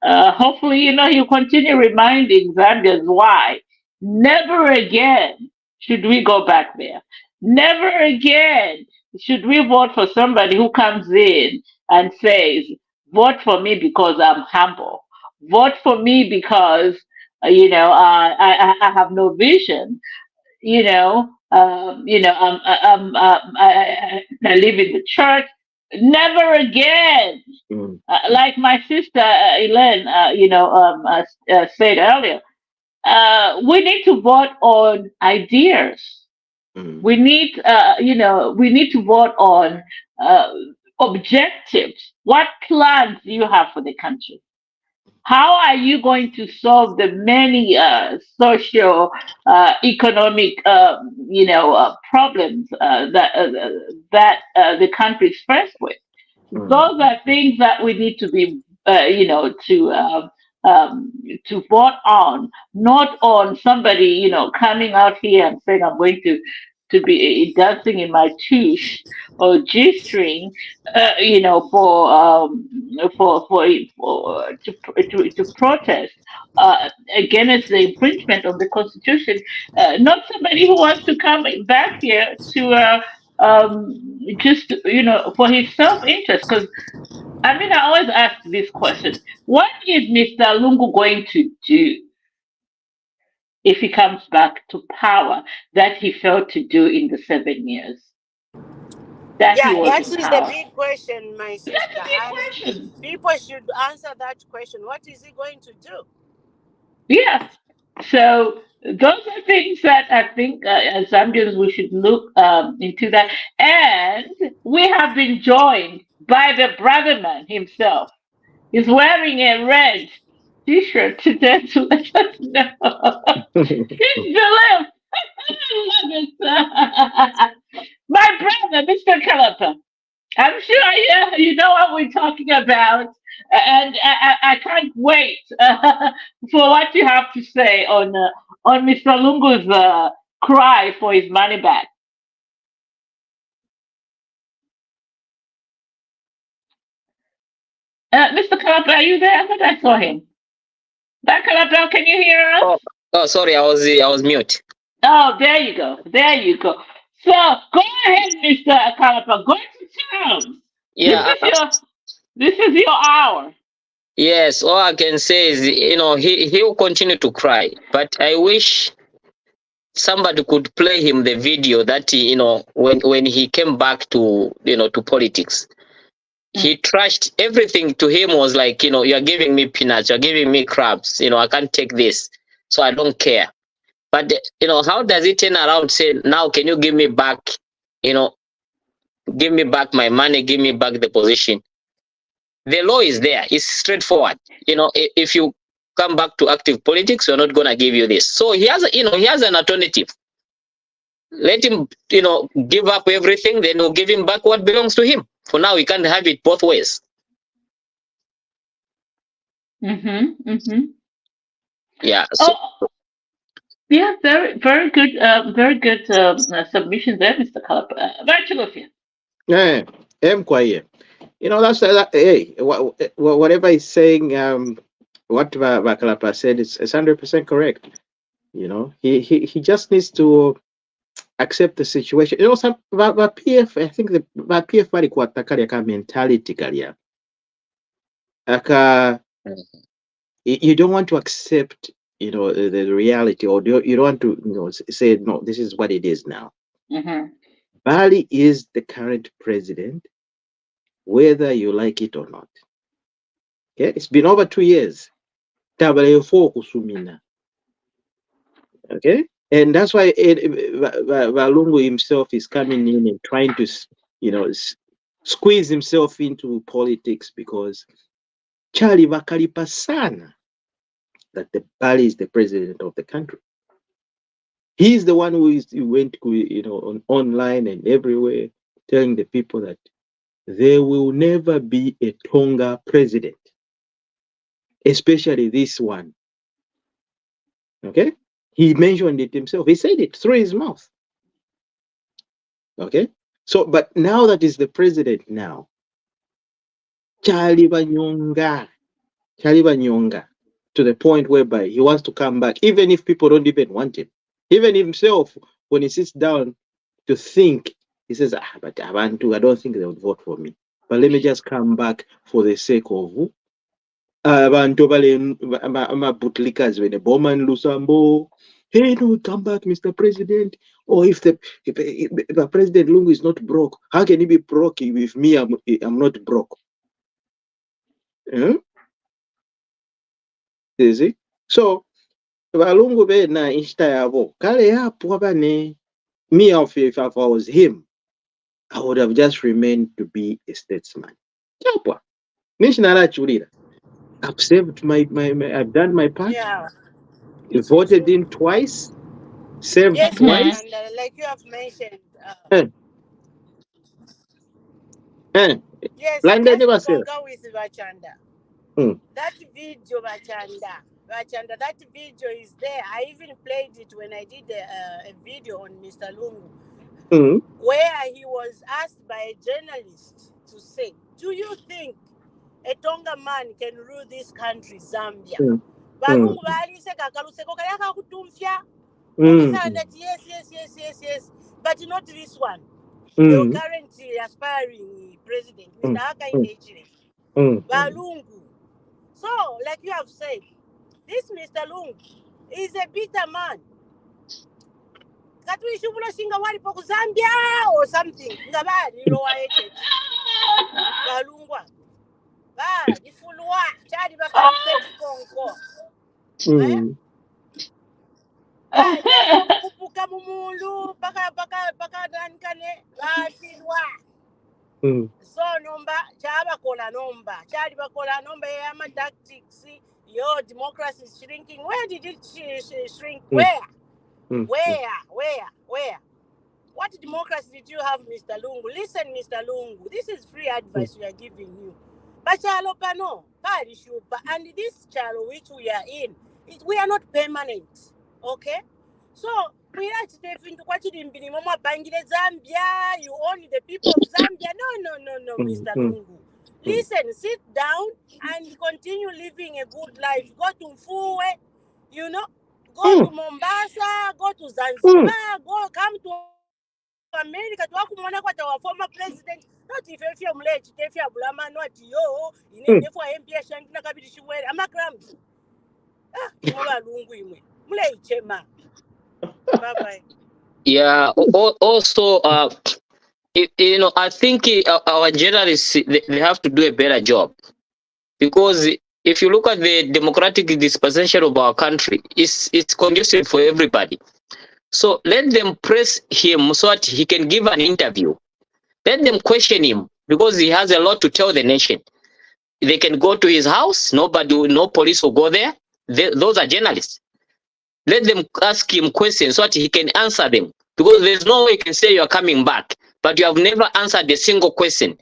hopefully, you know, he'll continue reminding Zambians why. Never again should we go back there. Never again should we vote for somebody who comes in and says, vote for me because I'm humble. Vote for me because, you know, I have no vision. You know, I live in the church. Never again. Like my sister Elaine, you know, said earlier, we need to vote on ideas. We need, you know, we need to vote on objectives. What plans do you have for the country? How are you going to solve the many social, economic, you know, problems that the country is faced with? Those are things that we need to be, you know, to vote on, not on somebody, you know, coming out here and saying, I'm going to be dancing in my tush or G-string, you know, to protest against the infringement of the Constitution. Not somebody who wants to come back here to just, you know, for his self-interest. Because I mean, I always ask this question: what is Mr. Lungu going to do if he comes back to power that he failed to do in the 7 years? that he Yeah, was that in is the power? big question, my That's sister. the big And question. people should answer that question. What is he going to do? Yeah. So those are things that I think as Zambians we should look into that. And we have been joined by the brother man himself. He's wearing a red t-shirt today to let us know. He's Philip. My brother, Mr. Caliper. I'm sure you know what we're talking about, and I can't wait for what you have to say on Mr. Lungu's cry for his money back. Mr. Calabro, are you there? I thought I saw him. That Calabro, can you hear us? Oh, sorry, I was mute. Oh, there you go. There you go. So go ahead, Mr. Calabro. Go to town. This Yeah, is your this is your hour. yes. All I can say is, he will continue to cry, but I wish somebody could play him the video that when he came back to to politics. He trashed everything. To him was like, you're giving me peanuts, you're giving me crabs, I can't take this, so I don't care. But how does he turn around, say, now can you give me back, you know give me back my money, give me back the position? The law is there, it's straightforward. If you come back to active politics, we're not going to give you this. So he has an alternative. Let him give up everything, then we'll give him back what belongs to him. For now, we can't have it both ways. Yeah. So Oh, yeah, very good, submission there, Mr. Calab. Right to Lucia. Yeah, I'm quiet. That's hey, whatever he's saying, what Bakalapa said is 100% correct. He just needs to accept the situation. Some PF, I think the PF walikuwa takali aka mentality kalia. Aka you don't want to accept, the reality, or you don't want to, say no, this is what it is now. Bali is the current president, whether you like it or not. Okay, it's been over 2 years. Kusumina. Okay, and that's why Valungu himself is coming in and trying to, squeeze himself into politics, because Charlie Vakalipa sana that the Bali is the president of the country. He's the one who went, online and everywhere, telling the people that there will never be a Tonga president, especially this one. Okay, he mentioned it himself. He said it through his mouth. Okay, so but now that he's the president now, Charlie Banyonga, to the point whereby he wants to come back, even if people don't even want him. Even himself, when he sits down to think, he says, but I don't think they would vote for me. But let me just come back for the sake of abantu amabutlikas when a Bowman Lusambo. Hey, no, come back, Mr. President. Or if the President Lungu is not broke, how can he be broke if me, I'm not broke? You see? So, Valungu be na insta yabo. Kale yapo abane. Me, if I was him, I would have just remained to be a statesman. Yapwa. Nishinara chulira. I've saved I've done my part. Yeah. Voted in twice, served Yes, twice. and like you have mentioned, Eh, eh. yes, Blinded just to never served. concur with Vachanda. Mm. That video, Vachanda, that video is there. I even played it when I did a video on Mr. Lungu, where he was asked by a journalist to say, do you think a Tonga man can rule this country, Zambia? Balungu balise kakaluseko kayaka kutumfya. That yes, but not this one. The current aspiring president, Mr. Hakainde Hichilema. Balungu. So, like you have said, this Mr. Lungu is a bitter man. Katuishubula singa wali poku Zambia or something. Ngabadi lowa eche. Galungwa. Ba, ifulwa. Chadi baka mteki konko. Ba, jeso kupuka mumulu. Baka dankane. Ba, silwa. So nomba, chaba kola nomba. Chadi bakola nomba yama tactics. Your democracy is shrinking. Where did it shrink? Where? Where? What democracy did you have, Mr. Lungu? Listen, Mr. Lungu, this is free advice we are giving you. Bachalo pano, and this chalo which we are in, we are not permanent. Okay? So we are stepping into what you Mama Bangide Zambia, you only the people of Zambia. No, Mr. Lungu. Listen, sit down and continue living a good life. Go to Mfuwe, go to Mombasa, go to Zanzibar, come to America to akumwana kwata our former president. Not if you're late, if you're Bulama, not yo, you need for MP Shankina Kabishuwe, Amakrams. Lungu, Mule Chema. Bye bye. Yeah, also, I think our journalists, they have to do a better job, because if you look at the democratic dispensation of our country, it's conducive for everybody. So let them press him so that he can give an interview. Let them question him, because he has a lot to tell the nation. They can go to his house, no police will go there. Those are journalists. Let them ask him questions so that he can answer them, because there's no way you can say you are coming back, but you have never answered a single question.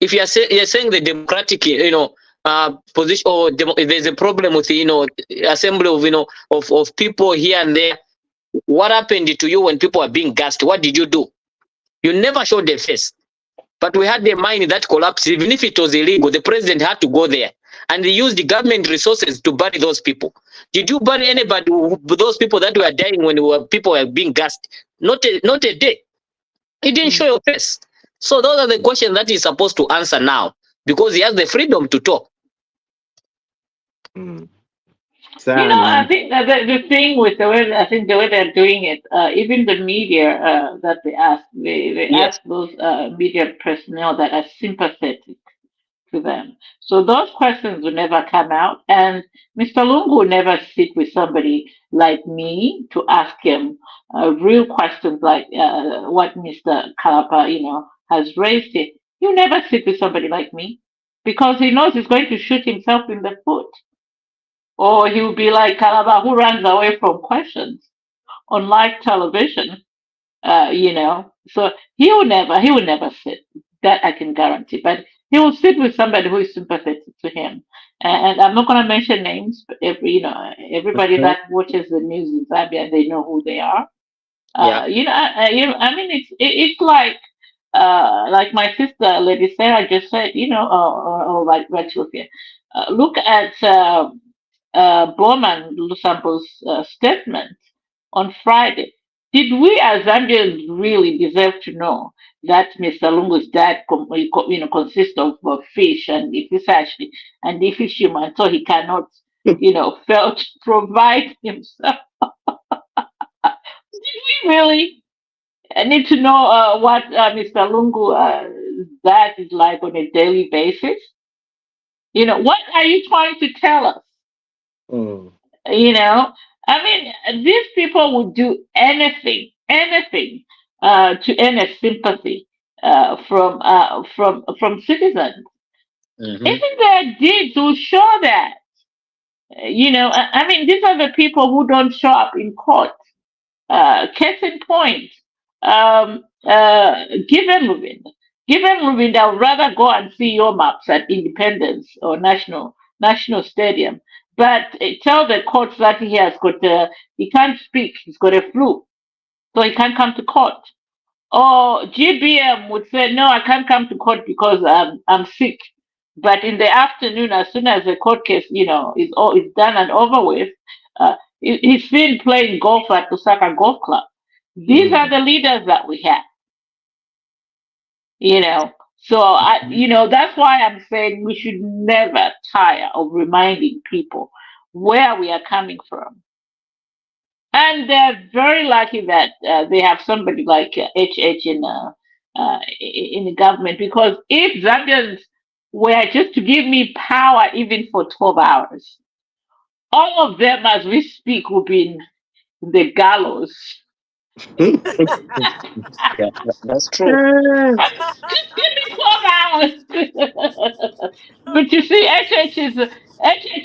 If you're saying the democratic, position, or there's a problem with, assembly of people here and there. What happened to you when people are being gassed? What did you do? You never showed their face. But we had the mine that collapsed. Even if it was illegal, the president had to go there. And they used the government resources to bury those people. Did you bury anybody, those people that were dying when people were being gassed? Not a day. He didn't show your face. So those are the questions that he's supposed to answer now, because he has the freedom to talk. I think that the thing with the way they're doing it, even the media that they ask, they ask those media personnel that are sympathetic to them. So those questions will never come out, and Mr. Lungu will never sit with somebody like me to ask him real questions like what Mr. Kalapa, has raised it. He'll never sit with somebody like me, because he knows he's going to shoot himself in the foot. Or he will be like Kalaba, who runs away from questions on live television, So he will never sit. That I can guarantee. But he will sit with somebody who is sympathetic to him. And I'm not going to mention names, but everybody that watches the news in Zambia, they know who they are. I mean, it's like my sister, Lady Sarah, just said, or like Rachel here. Look at Bowman Lusambo's statement on Friday. Did we as Zambians really deserve to know that Mr. Lungu's diet consists of fish and if he's human, so he cannot, fail to provide himself? Did we really need to know what Mr. Lungu's diet is like on a daily basis? What are you trying to tell us? I mean, these people would do anything to earn a sympathy from citizens. Even their deeds will show that. I mean, these are the people who don't show up in court. Case in point, Given Rubin, I'd rather go and see your maps at Independence or National Stadium. But tell the courts that he can't speak, he's got a flu, so he can't come to court. Or GBM would say, no, I can't come to court because I'm sick. But in the afternoon, as soon as the court case, is done and over with, he's still playing golf at Osaka Golf Club. These are the leaders that we have. So that's why I'm saying we should never tire of reminding people where we are coming from. And they're very lucky that they have somebody like HH in the government, because if Zambians were just to give me power even for 12 hours, all of them as we speak will be in the gallows. Yeah, that's true. Just give me 12 hours. But you see, HH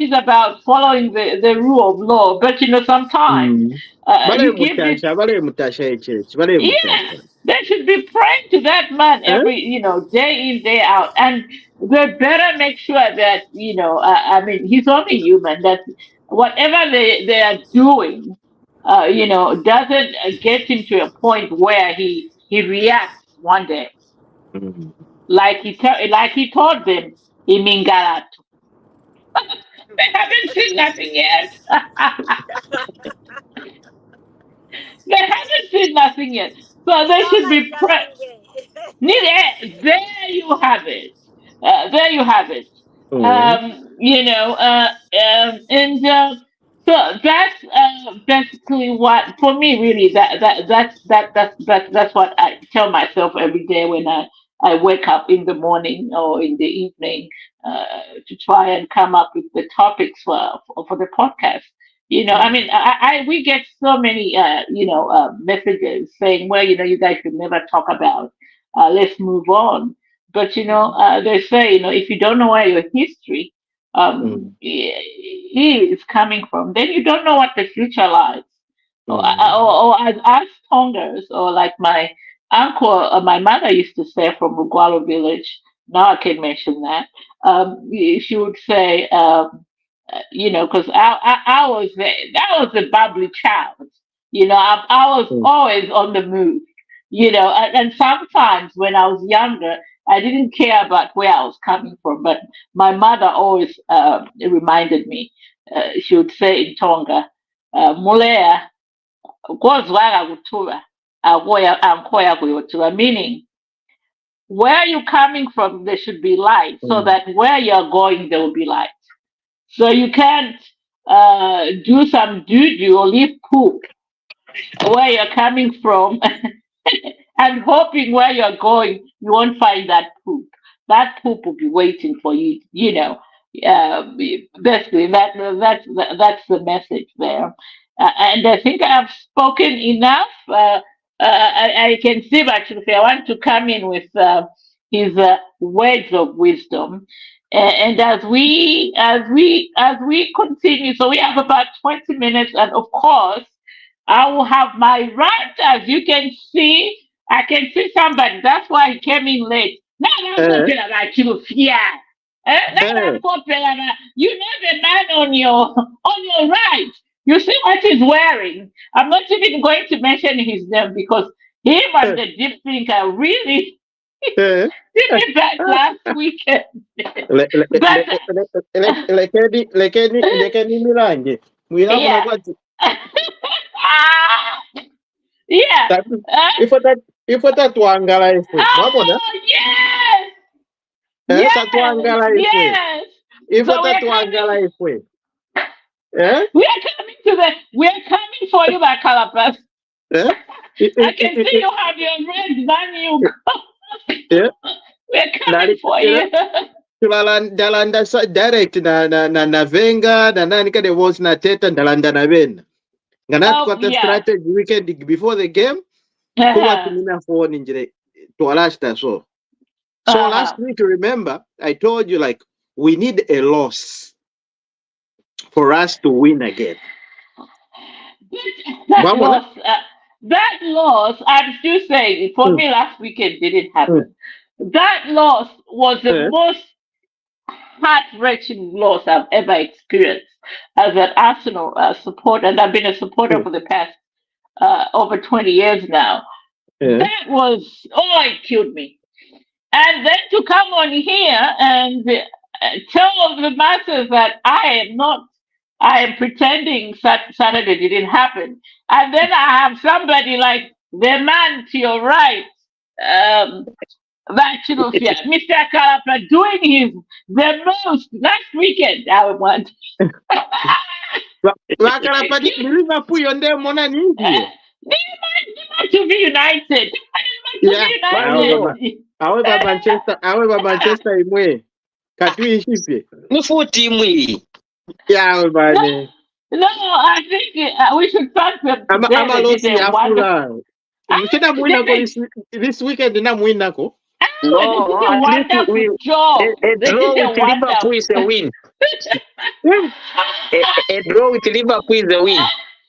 is about following the rule of law. But sometimes Bale you give this. mutasha, bale mutasha HH, bale Yes, mutasha. they should be praying to that man Eh? every, day in, day out. And they better make sure that, I mean, he's only human, that whatever they are doing, doesn't get him to a point where he reacts one day. Mm. Like he told them, Imingarat. They haven't seen nothing yet. They haven't seen nothing yet. So they should be praying. There you have it. There you have it. Mm. And so that's basically what, for me, really, that's what I tell myself every day when I wake up in the morning or in the evening, to try and come up with the topics for the podcast. I mean, we get so many, messages saying, well, you guys should never talk about, let's move on. But, they say, if you don't know where your history Mm. is coming from, then you don't know what the future lies. Mm. Or as us Tongers, or like my uncle, my mother used to say from Mugwalo village, now I can mention that, she would say, because I was that was a bubbly child. I was Mm. always on the move. And sometimes when I was younger, I didn't care about where I was coming from, but my mother always reminded me. She would say in Tonga, "Mulea, kozwara kutura, ankoya kuyotura," meaning where you're coming from, there should be light, so Mm. that where you're going, there will be light. So you can't do some doo doo or leave poop where you're coming from and hoping where you're going you won't find that poop. That poop will be waiting for you. Basically that's the message there. And I think I've spoken enough. I can see that if I want to come in with his words of wisdom. And as we continue, so we have about 20 minutes, and of course, I will have my rant. As you can see, I can see somebody. That's why he came in late. Now I'm Eh? talking about you, fear. Eh? You know the man on your right. You see what he's wearing. I'm not even going to mention his name, because him and Eh? the deep thinker really Eh? did me back Ah. last weekend. But Lekeni milange. Mwilabula yeah, kwati. yeah. Tatu. Uh, Ifo tatuangala ifwe. Mwabona? oh yes, Eh? yes, Tatuangala ifwe. yes. Ifo So tatuangala ifwe. Eh? we're coming for you, by Calapas. Eh? I can see you have your red menu. Eh? We're coming for you. Ndalanda direct na venga na nani kade was na teta ndalanda na bena. Ngana Oh tukwata yeah. strategy weekend before the game. Kuwa tumina phone njire. Tualashta so. So last week, remember, I told you like we need a loss for us to win again. That loss, I'm still saying, for me last weekend didn't happen. That loss was the most heart-wrenching loss I've ever experienced as an Arsenal supporter, and I've been a supporter for the past over 20 years now. That was, it killed me. And then to come on here and tell the masses that I am pretending Saturday didn't happen. And then I have somebody like the man to your right, Mr. Kalapa, doing the most last weekend. I want. Vakalapati Liverpool yonde mona ningi. To be united. Yeah. United. Awe Manchester imwe. Katuishipye. Nifu timu hii. Yeah, bane. No, I think we should thank them today. Ama losi ya fula. Mkina mwina ko this weekend na mwina ko. No, at least a draw with Liverpool is a win. a draw with Liverpool is a win.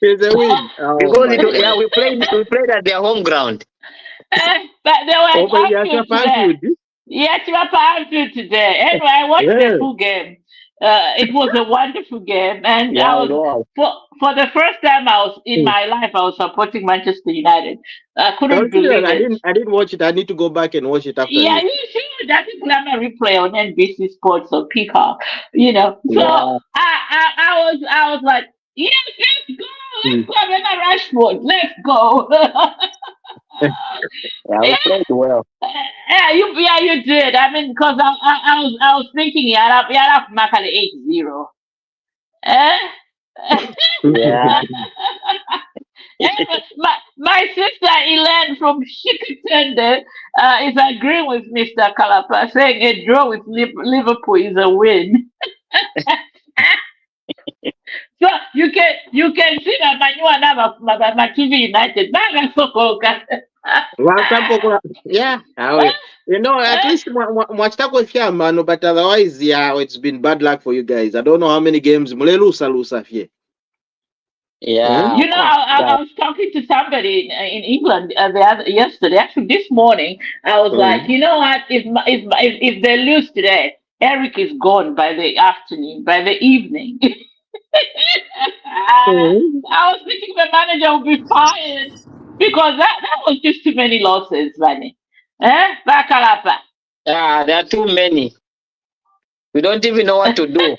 It's a win. Because we played at their home ground. But they were Yes, you are powerful today. Anyway, I watched the full game. It was a wonderful game, and I was for the first time in my life I was supporting Manchester United. I couldn't believe it. I didn't watch it. I need to go back and watch it after. Yeah, you should. That is a replay on NBC Sports or Peacock. So I was like, yes, let's go, Rashford, let's go. We played well. Yeah, you did. I mean, because I was thinking, yeah, Makale 8-0. Yeah. My sister Elaine from Shikatende is agreeing with Mr. Kalapa, saying a draw with Liverpool is a win. So you can see that my TV United. Yeah, at least mwachitako fiamano, but otherwise, yeah, it's been bad luck for you guys. I don't know how many games lusa fie. Yeah. I was talking to somebody in England yesterday. Actually, this morning, I was like, you know what? If they lose today, Eric is gone by the afternoon, by the evening. I was thinking the manager would be fired because that was just too many losses, Manny. Bakalapa. There are too many. We don't even know what to do.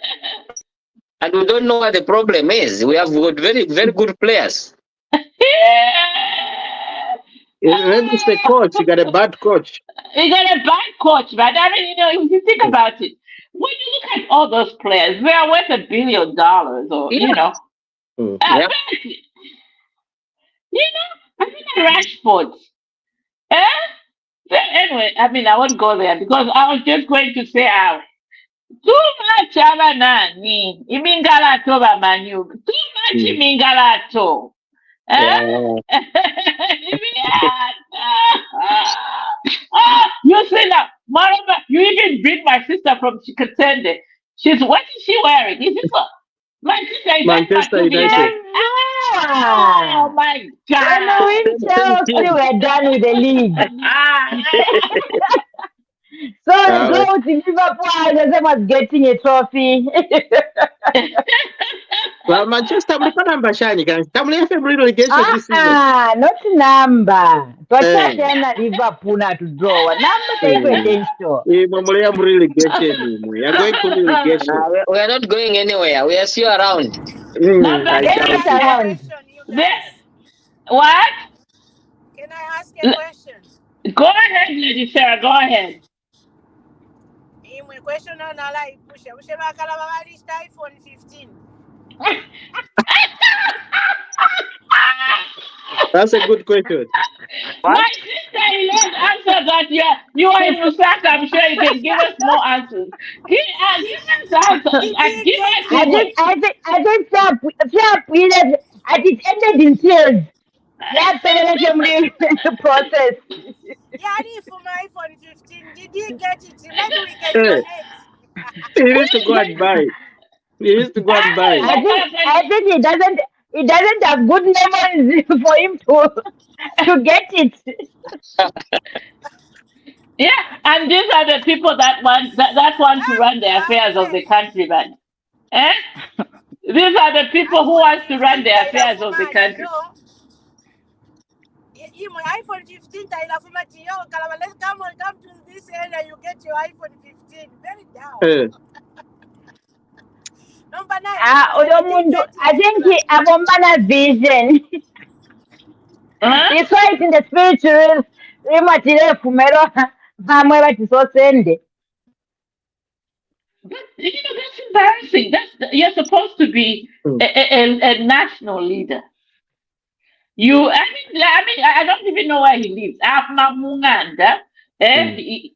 And we don't know what the problem is. We have got very, very good players. Maybe it's the coach. You got a bad coach. You got a bad coach, but I mean, if you think about it, when you look at all those players, they are worth $1 billion, or Yep. I think Rashford. Anyway, I mean, I won't go there because I was just going to say, too much abanani imingalato bamanu. Too much imingalato. You see now, moreover, you even bring my sister from Chikatende. What is she wearing? Is this what? My sister is Manchester United. Oh my God! We're done with the league. So go to Liverpool and was getting a trophy. Well, Manchester, relegation this season. Not number. But Liverpool to draw. Number take potential. Relegation. We are going to relegation. We are not going anywhere. We are still around. Around. What? Can I ask a question? Go ahead, Lady Sarah. Go ahead. My question on I push iPhone 15. That's a good question. My sister Elaine answered that you are in Lusaka. I'm sure you can give us more answers. Give us answers. I think it ended in tears. That's the process. Yeah, for my iPhone 15, did you get it? Maybe we can donate. He needs to go and buy. I think it doesn't have good memories for him to get it. Yeah, and these are the people that want to run the affairs of the country, man. These are the people who want to run the affairs of the country. My iPhone 15, let's come to this area, you get your iPhone 15. Very down. Number 9. I think he has vision. He saw it in the spiritual. But that's embarrassing. You're supposed to be a national leader. I don't even know where he lives. Munganda. He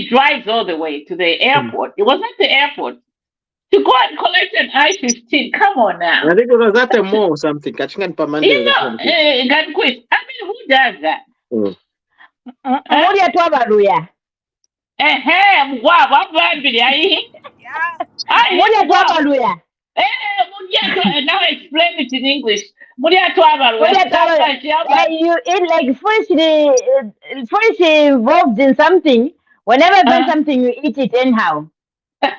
drives all the way to the airport. It was at the airport to go and collect an I-15. Come on now. I think it was at a mall or something. You know, who does that? Now explain it in English. You eat like first involved in something. Whenever you buy something, you eat it anyhow. Thank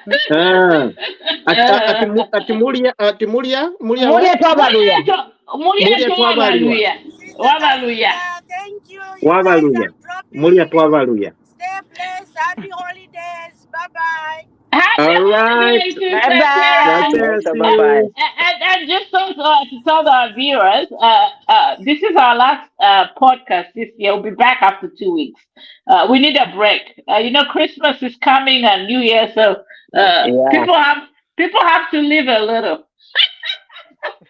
you. Stay blessed. Happy holidays. Bye-bye. All right. Bye-bye. And just to tell our viewers, this is our last podcast this year. We'll be back after 2 weeks. We need a break. Christmas is coming and New Year, so people have to live a little.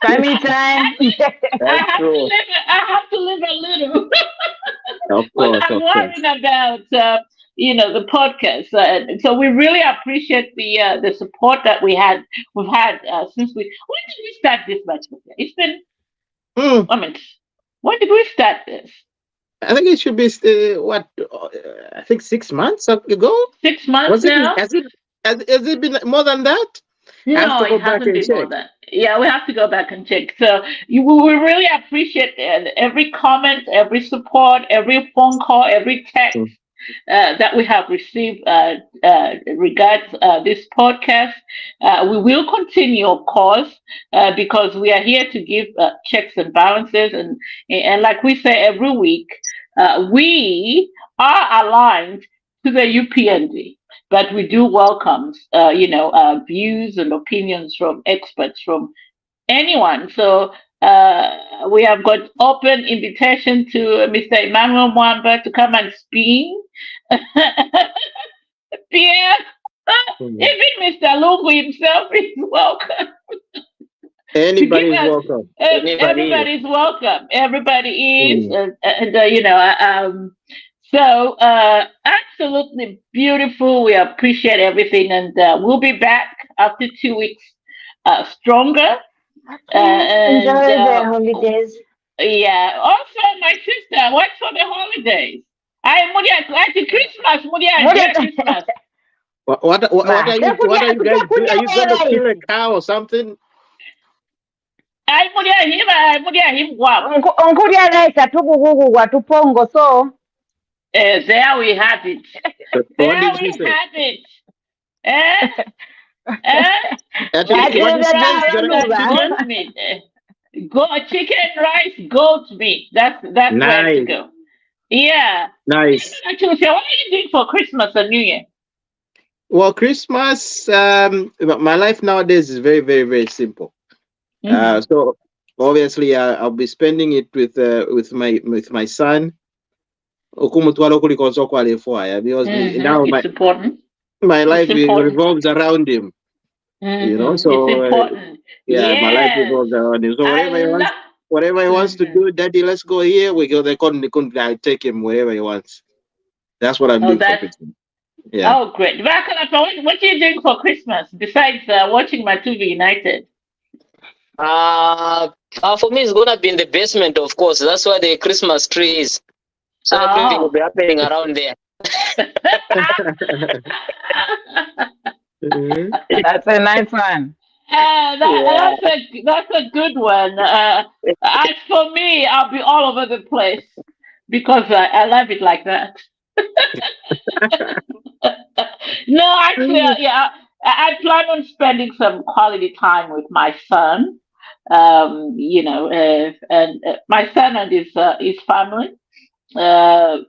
Family time. I have to live a little. Of course, I'm worrying about the podcast. So we really appreciate the support that we've had since when did we start this much? It's been when did we start this? I think it should be I think 6 months ago. 6 months now. Has it been more than that? No, it hasn't been more than. Yeah, we have to go back and check. So we really appreciate every comment, every support, every phone call, every text that we have received regards this podcast. We will continue, of course, because we are here to give checks and balances, and like we say every week, we are aligned to the UPND. But we do welcome, views and opinions from experts, from anyone. So we have got open invitation to Mr. Emmanuel Mwamba to come and speak. Pierre, even Mr. Lungu himself is welcome. Anybody's welcome. Everybody's welcome. Everybody is, So absolutely beautiful. We appreciate everything, and we'll be back after 2 weeks, stronger. Enjoy the holidays. Yeah. Also, my sister works for the holidays. Christmas. Christmas. What are you guys doing? Are you going to kill a cow or something? There we have it. Chicken, rice, goat meat. That's nice. Where to go. Yeah. Nice. Actually, what are you doing for Christmas and New Year? Well, Christmas, my life nowadays is very, very, very simple. So obviously, I'll be spending it with my son. Because now it's important. My life revolves around him. So it's important. My life revolves around him. So whatever he wants to do, Daddy, let's go here. We go. I take him wherever he wants. That's what I'm doing for Christmas. Yeah. Oh, great. What are you doing for Christmas besides watching my TV United? For me, it's gonna be in the basement, of course. That's where the Christmas tree is. So everything will be happening around there. That's a nice one. That's a good one. As for me, I'll be all over the place because I love it like that. No, actually, I plan on spending some quality time with my son. And my son and his family. I'll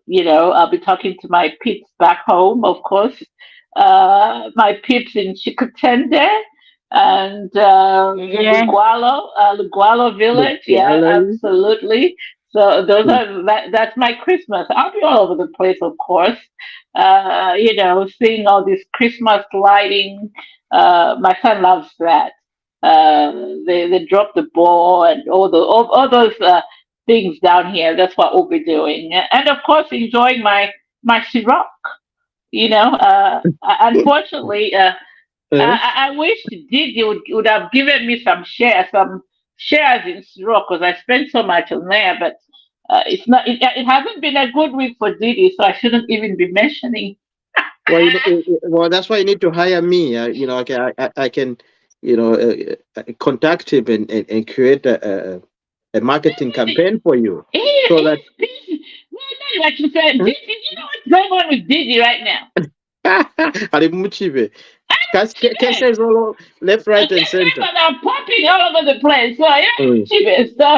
be talking to my peeps back home, of course. My peeps in Chikatende and Lugualo village. Yeah, absolutely. So those are that's my Christmas. I'll be all over the place, of course. Seeing all this Christmas lighting. My son loves that. They drop the ball and all those things down here. That's what we'll be doing, and of course enjoying my Ciroc. Unfortunately, I wish Didi would have given me some shares in Ciroc because I spent so much on there, but it's not. It hasn't been a good week for Didi, so I shouldn't even be mentioning. Well, that's why you need to hire me. I can, contact him and create a marketing campaign for you. So that. Like you said, Did you know what's going on with Didi right now? Cases all left, right, and center. Are popping all over the place. So so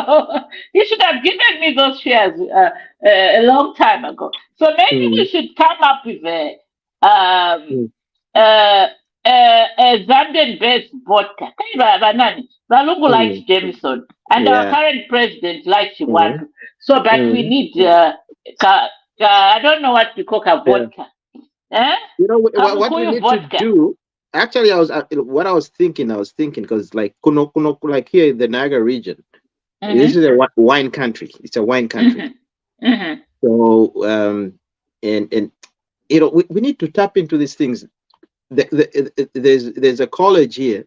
you should have given me those shares a long time ago. So maybe we should come up with a Zambian-based vodka. Balungu likes Jameson, and our current president likes Chiwandu. So, but we need. I don't know what to cook a vodka. What we need to do. Actually, I was thinking because like like here in the Niagara region, this is a wine country. It's a wine country. So and we need to tap into these things. There's a college here,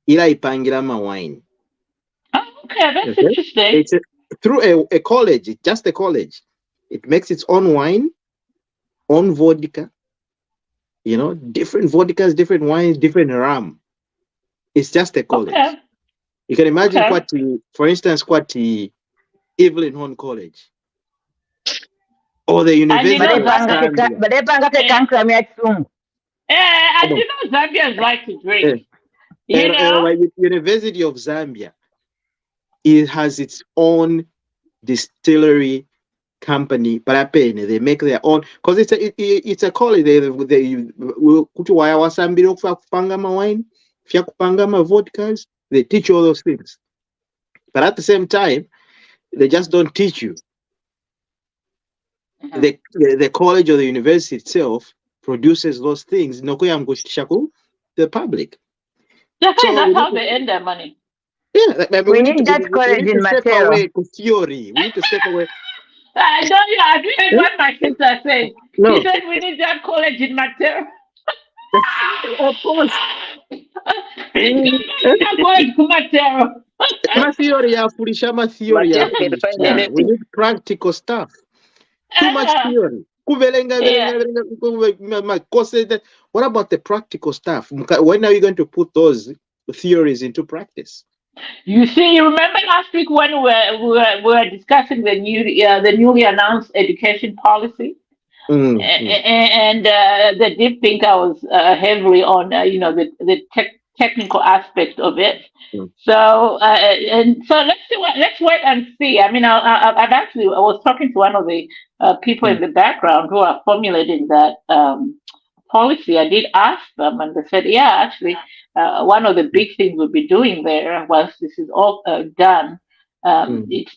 Ipangirama Wine. Oh, okay, that's interesting. It's through a college. It's just a college. It makes its own wine, own vodka. Different vodkas, different wines, different rum. It's just a college. Okay. You can imagine for instance, Evelyn Horn College. Or the University of Zambia. Zambians like to drink. University of Zambia, it has its own distillery company, but they make their own because it's a college. They vodkas. They teach you all those things, but at the same time, they just don't teach you. The college or the university itself produces those things. The public. That's how they earn their money. Yeah, we need that college in Mateo. Theory. We need to step away. I know you. Have you heard what my sister said? No. She said we need that college in Mateo. Of course. That college in Mateo. We need practical stuff. Too much theory. What about the practical stuff? When are you going to put those theories into practice? You remember last week when we were discussing the newly announced education policy, and the deep thinker was heavily on the technical aspect of it. So let's wait and see. I mean, I was talking to one of the people in the background who are formulating that policy. I did ask them, and they said, yeah, actually. One of the big things we'll be doing there, once this is all done, it's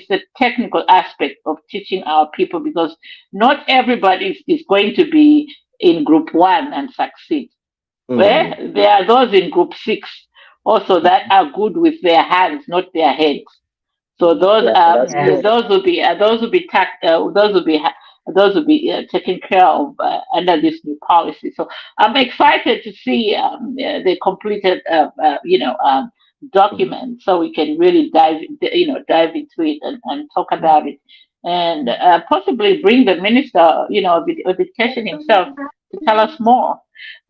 the technical aspect of teaching our people, because not everybody is going to be in group 1 and succeed. Where there are those in group 6 also that are good with their hands, not their heads. So those will be taken care of under this new policy. So I'm excited to see the completed document, so we can really dive into it and talk about it, and possibly bring the minister of education himself to tell us more.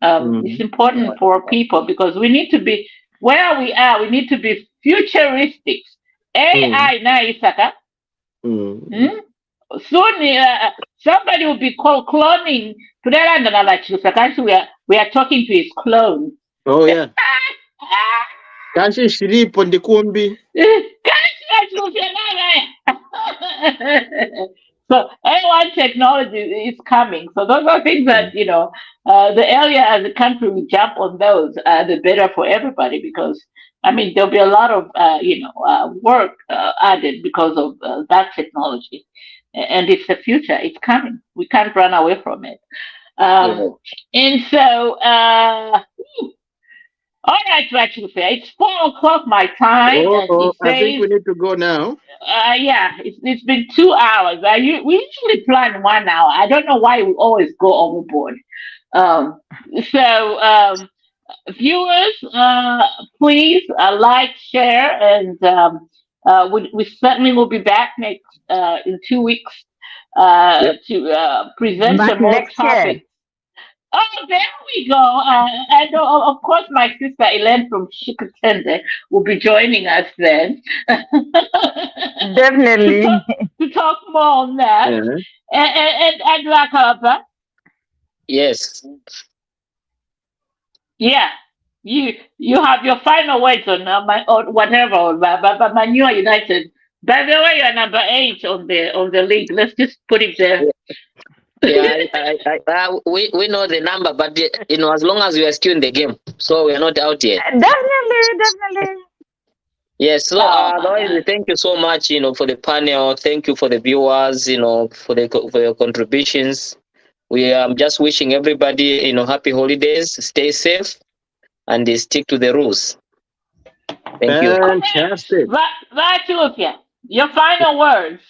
It's important for people, because we need to be where we are. We need to be futuristic. AI na Isaka. Soon somebody will be called cloning. We are talking to his clone. Oh yeah. Kanshi shiripo ndikumbi. So AI technology is coming. So those are things that the earlier as a country we jump on those, the better for everybody, because I mean, there'll be a lot of work added because of that technology, and it's the future. It's coming. We can't run away from it. Yeah. And so, all right, actually, it's 4 o'clock my time, and Oh, it I think we says, need to go now. yeah, it's been 2 hours. We usually plan 1 hour. I don't know why we always go overboard. Um, so, viewers, please like, share, and we certainly will be back next in 2 weeks Yep. to present Back some more next year. topics. Oh, there we go. And of course, my sister Elaine from Shikatende will be joining us then to, Definitely. talk, to talk more on that. Yeah. And Lakapa, Yes. yeah, you have your final words on or whatever, but Manua United. By the way, you're number 8 on the league. Let's just put it there. Yeah, we know the number, but as long as we are still in the game, so we are not out yet. Definitely. Yes. So, Oh my otherwise, God. thank you so much, for the panel. Thank you for the viewers, for your contributions. We are just wishing everybody, happy holidays. Stay safe and stick to the rules. Thank you. Fantastic. Right, your final words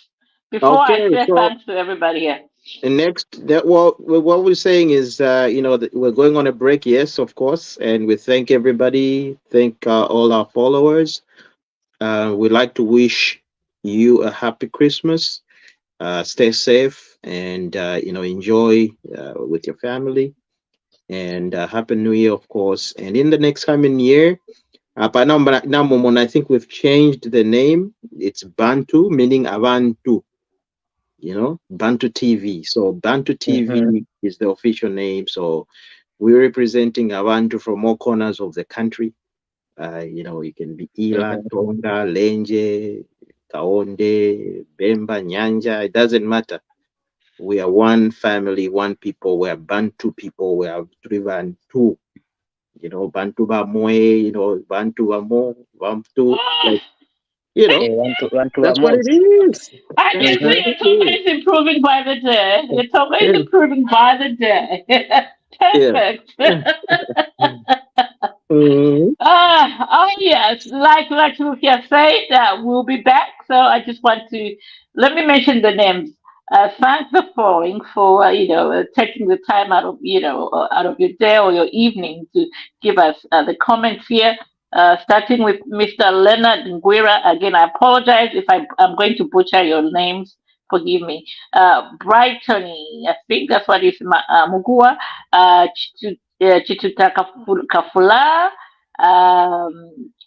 before I Okay, say so thanks to everybody here. the next that what we're saying is that we're going on a break, yes, of course, and we thank everybody, thank all our followers. We'd like to wish you a happy Christmas. Stay safe and enjoy with your family, and happy New Year, of course. And in the next coming year, but now, Momon, I think we've changed the name. It's Bantu, meaning Abantu. Bantu TV. So Bantu Mhm. TV is the official name. So we're representing Abantu from all corners of the country. It can be Ila, Mhm. Tonga, Lenje, Kaonde, Bemba, Nyanja. It doesn't matter. We are one family, one people. We are Bantu people. We are driven two. Bantu Bamoe, Bantu Bamo, Bantu, like, Want to that's what more. it is. I That's can what Mhm. see it your Tonga is. is improving by the day. Your Tonga is Yeah. improving by the day. Yeah. Perfect. Mhm. Oh yes, like Lucia said, we'll be back. So I just want to let me mention the names. Thank the following for taking the time out of out of your day or your evening to give us the comments here. Starting with Mr. Leonard Nguira. Again, I apologize if I'm going to butcher your names. Forgive me. Brightony, I think that's what is Mugua. Chituta Kafula,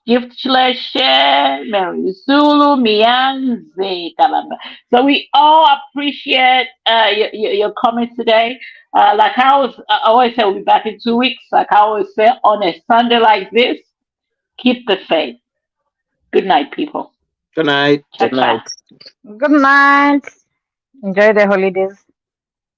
Gift Share, Mary Zulu, Mianze, Kalamba. So we all appreciate your comments today. Like I always say, we'll be back in 2 weeks. Like I always say, on a Sunday like this, keep the faith. Good night, people. Good night. Ciao, Good ciao. night. Good night. Enjoy the holidays.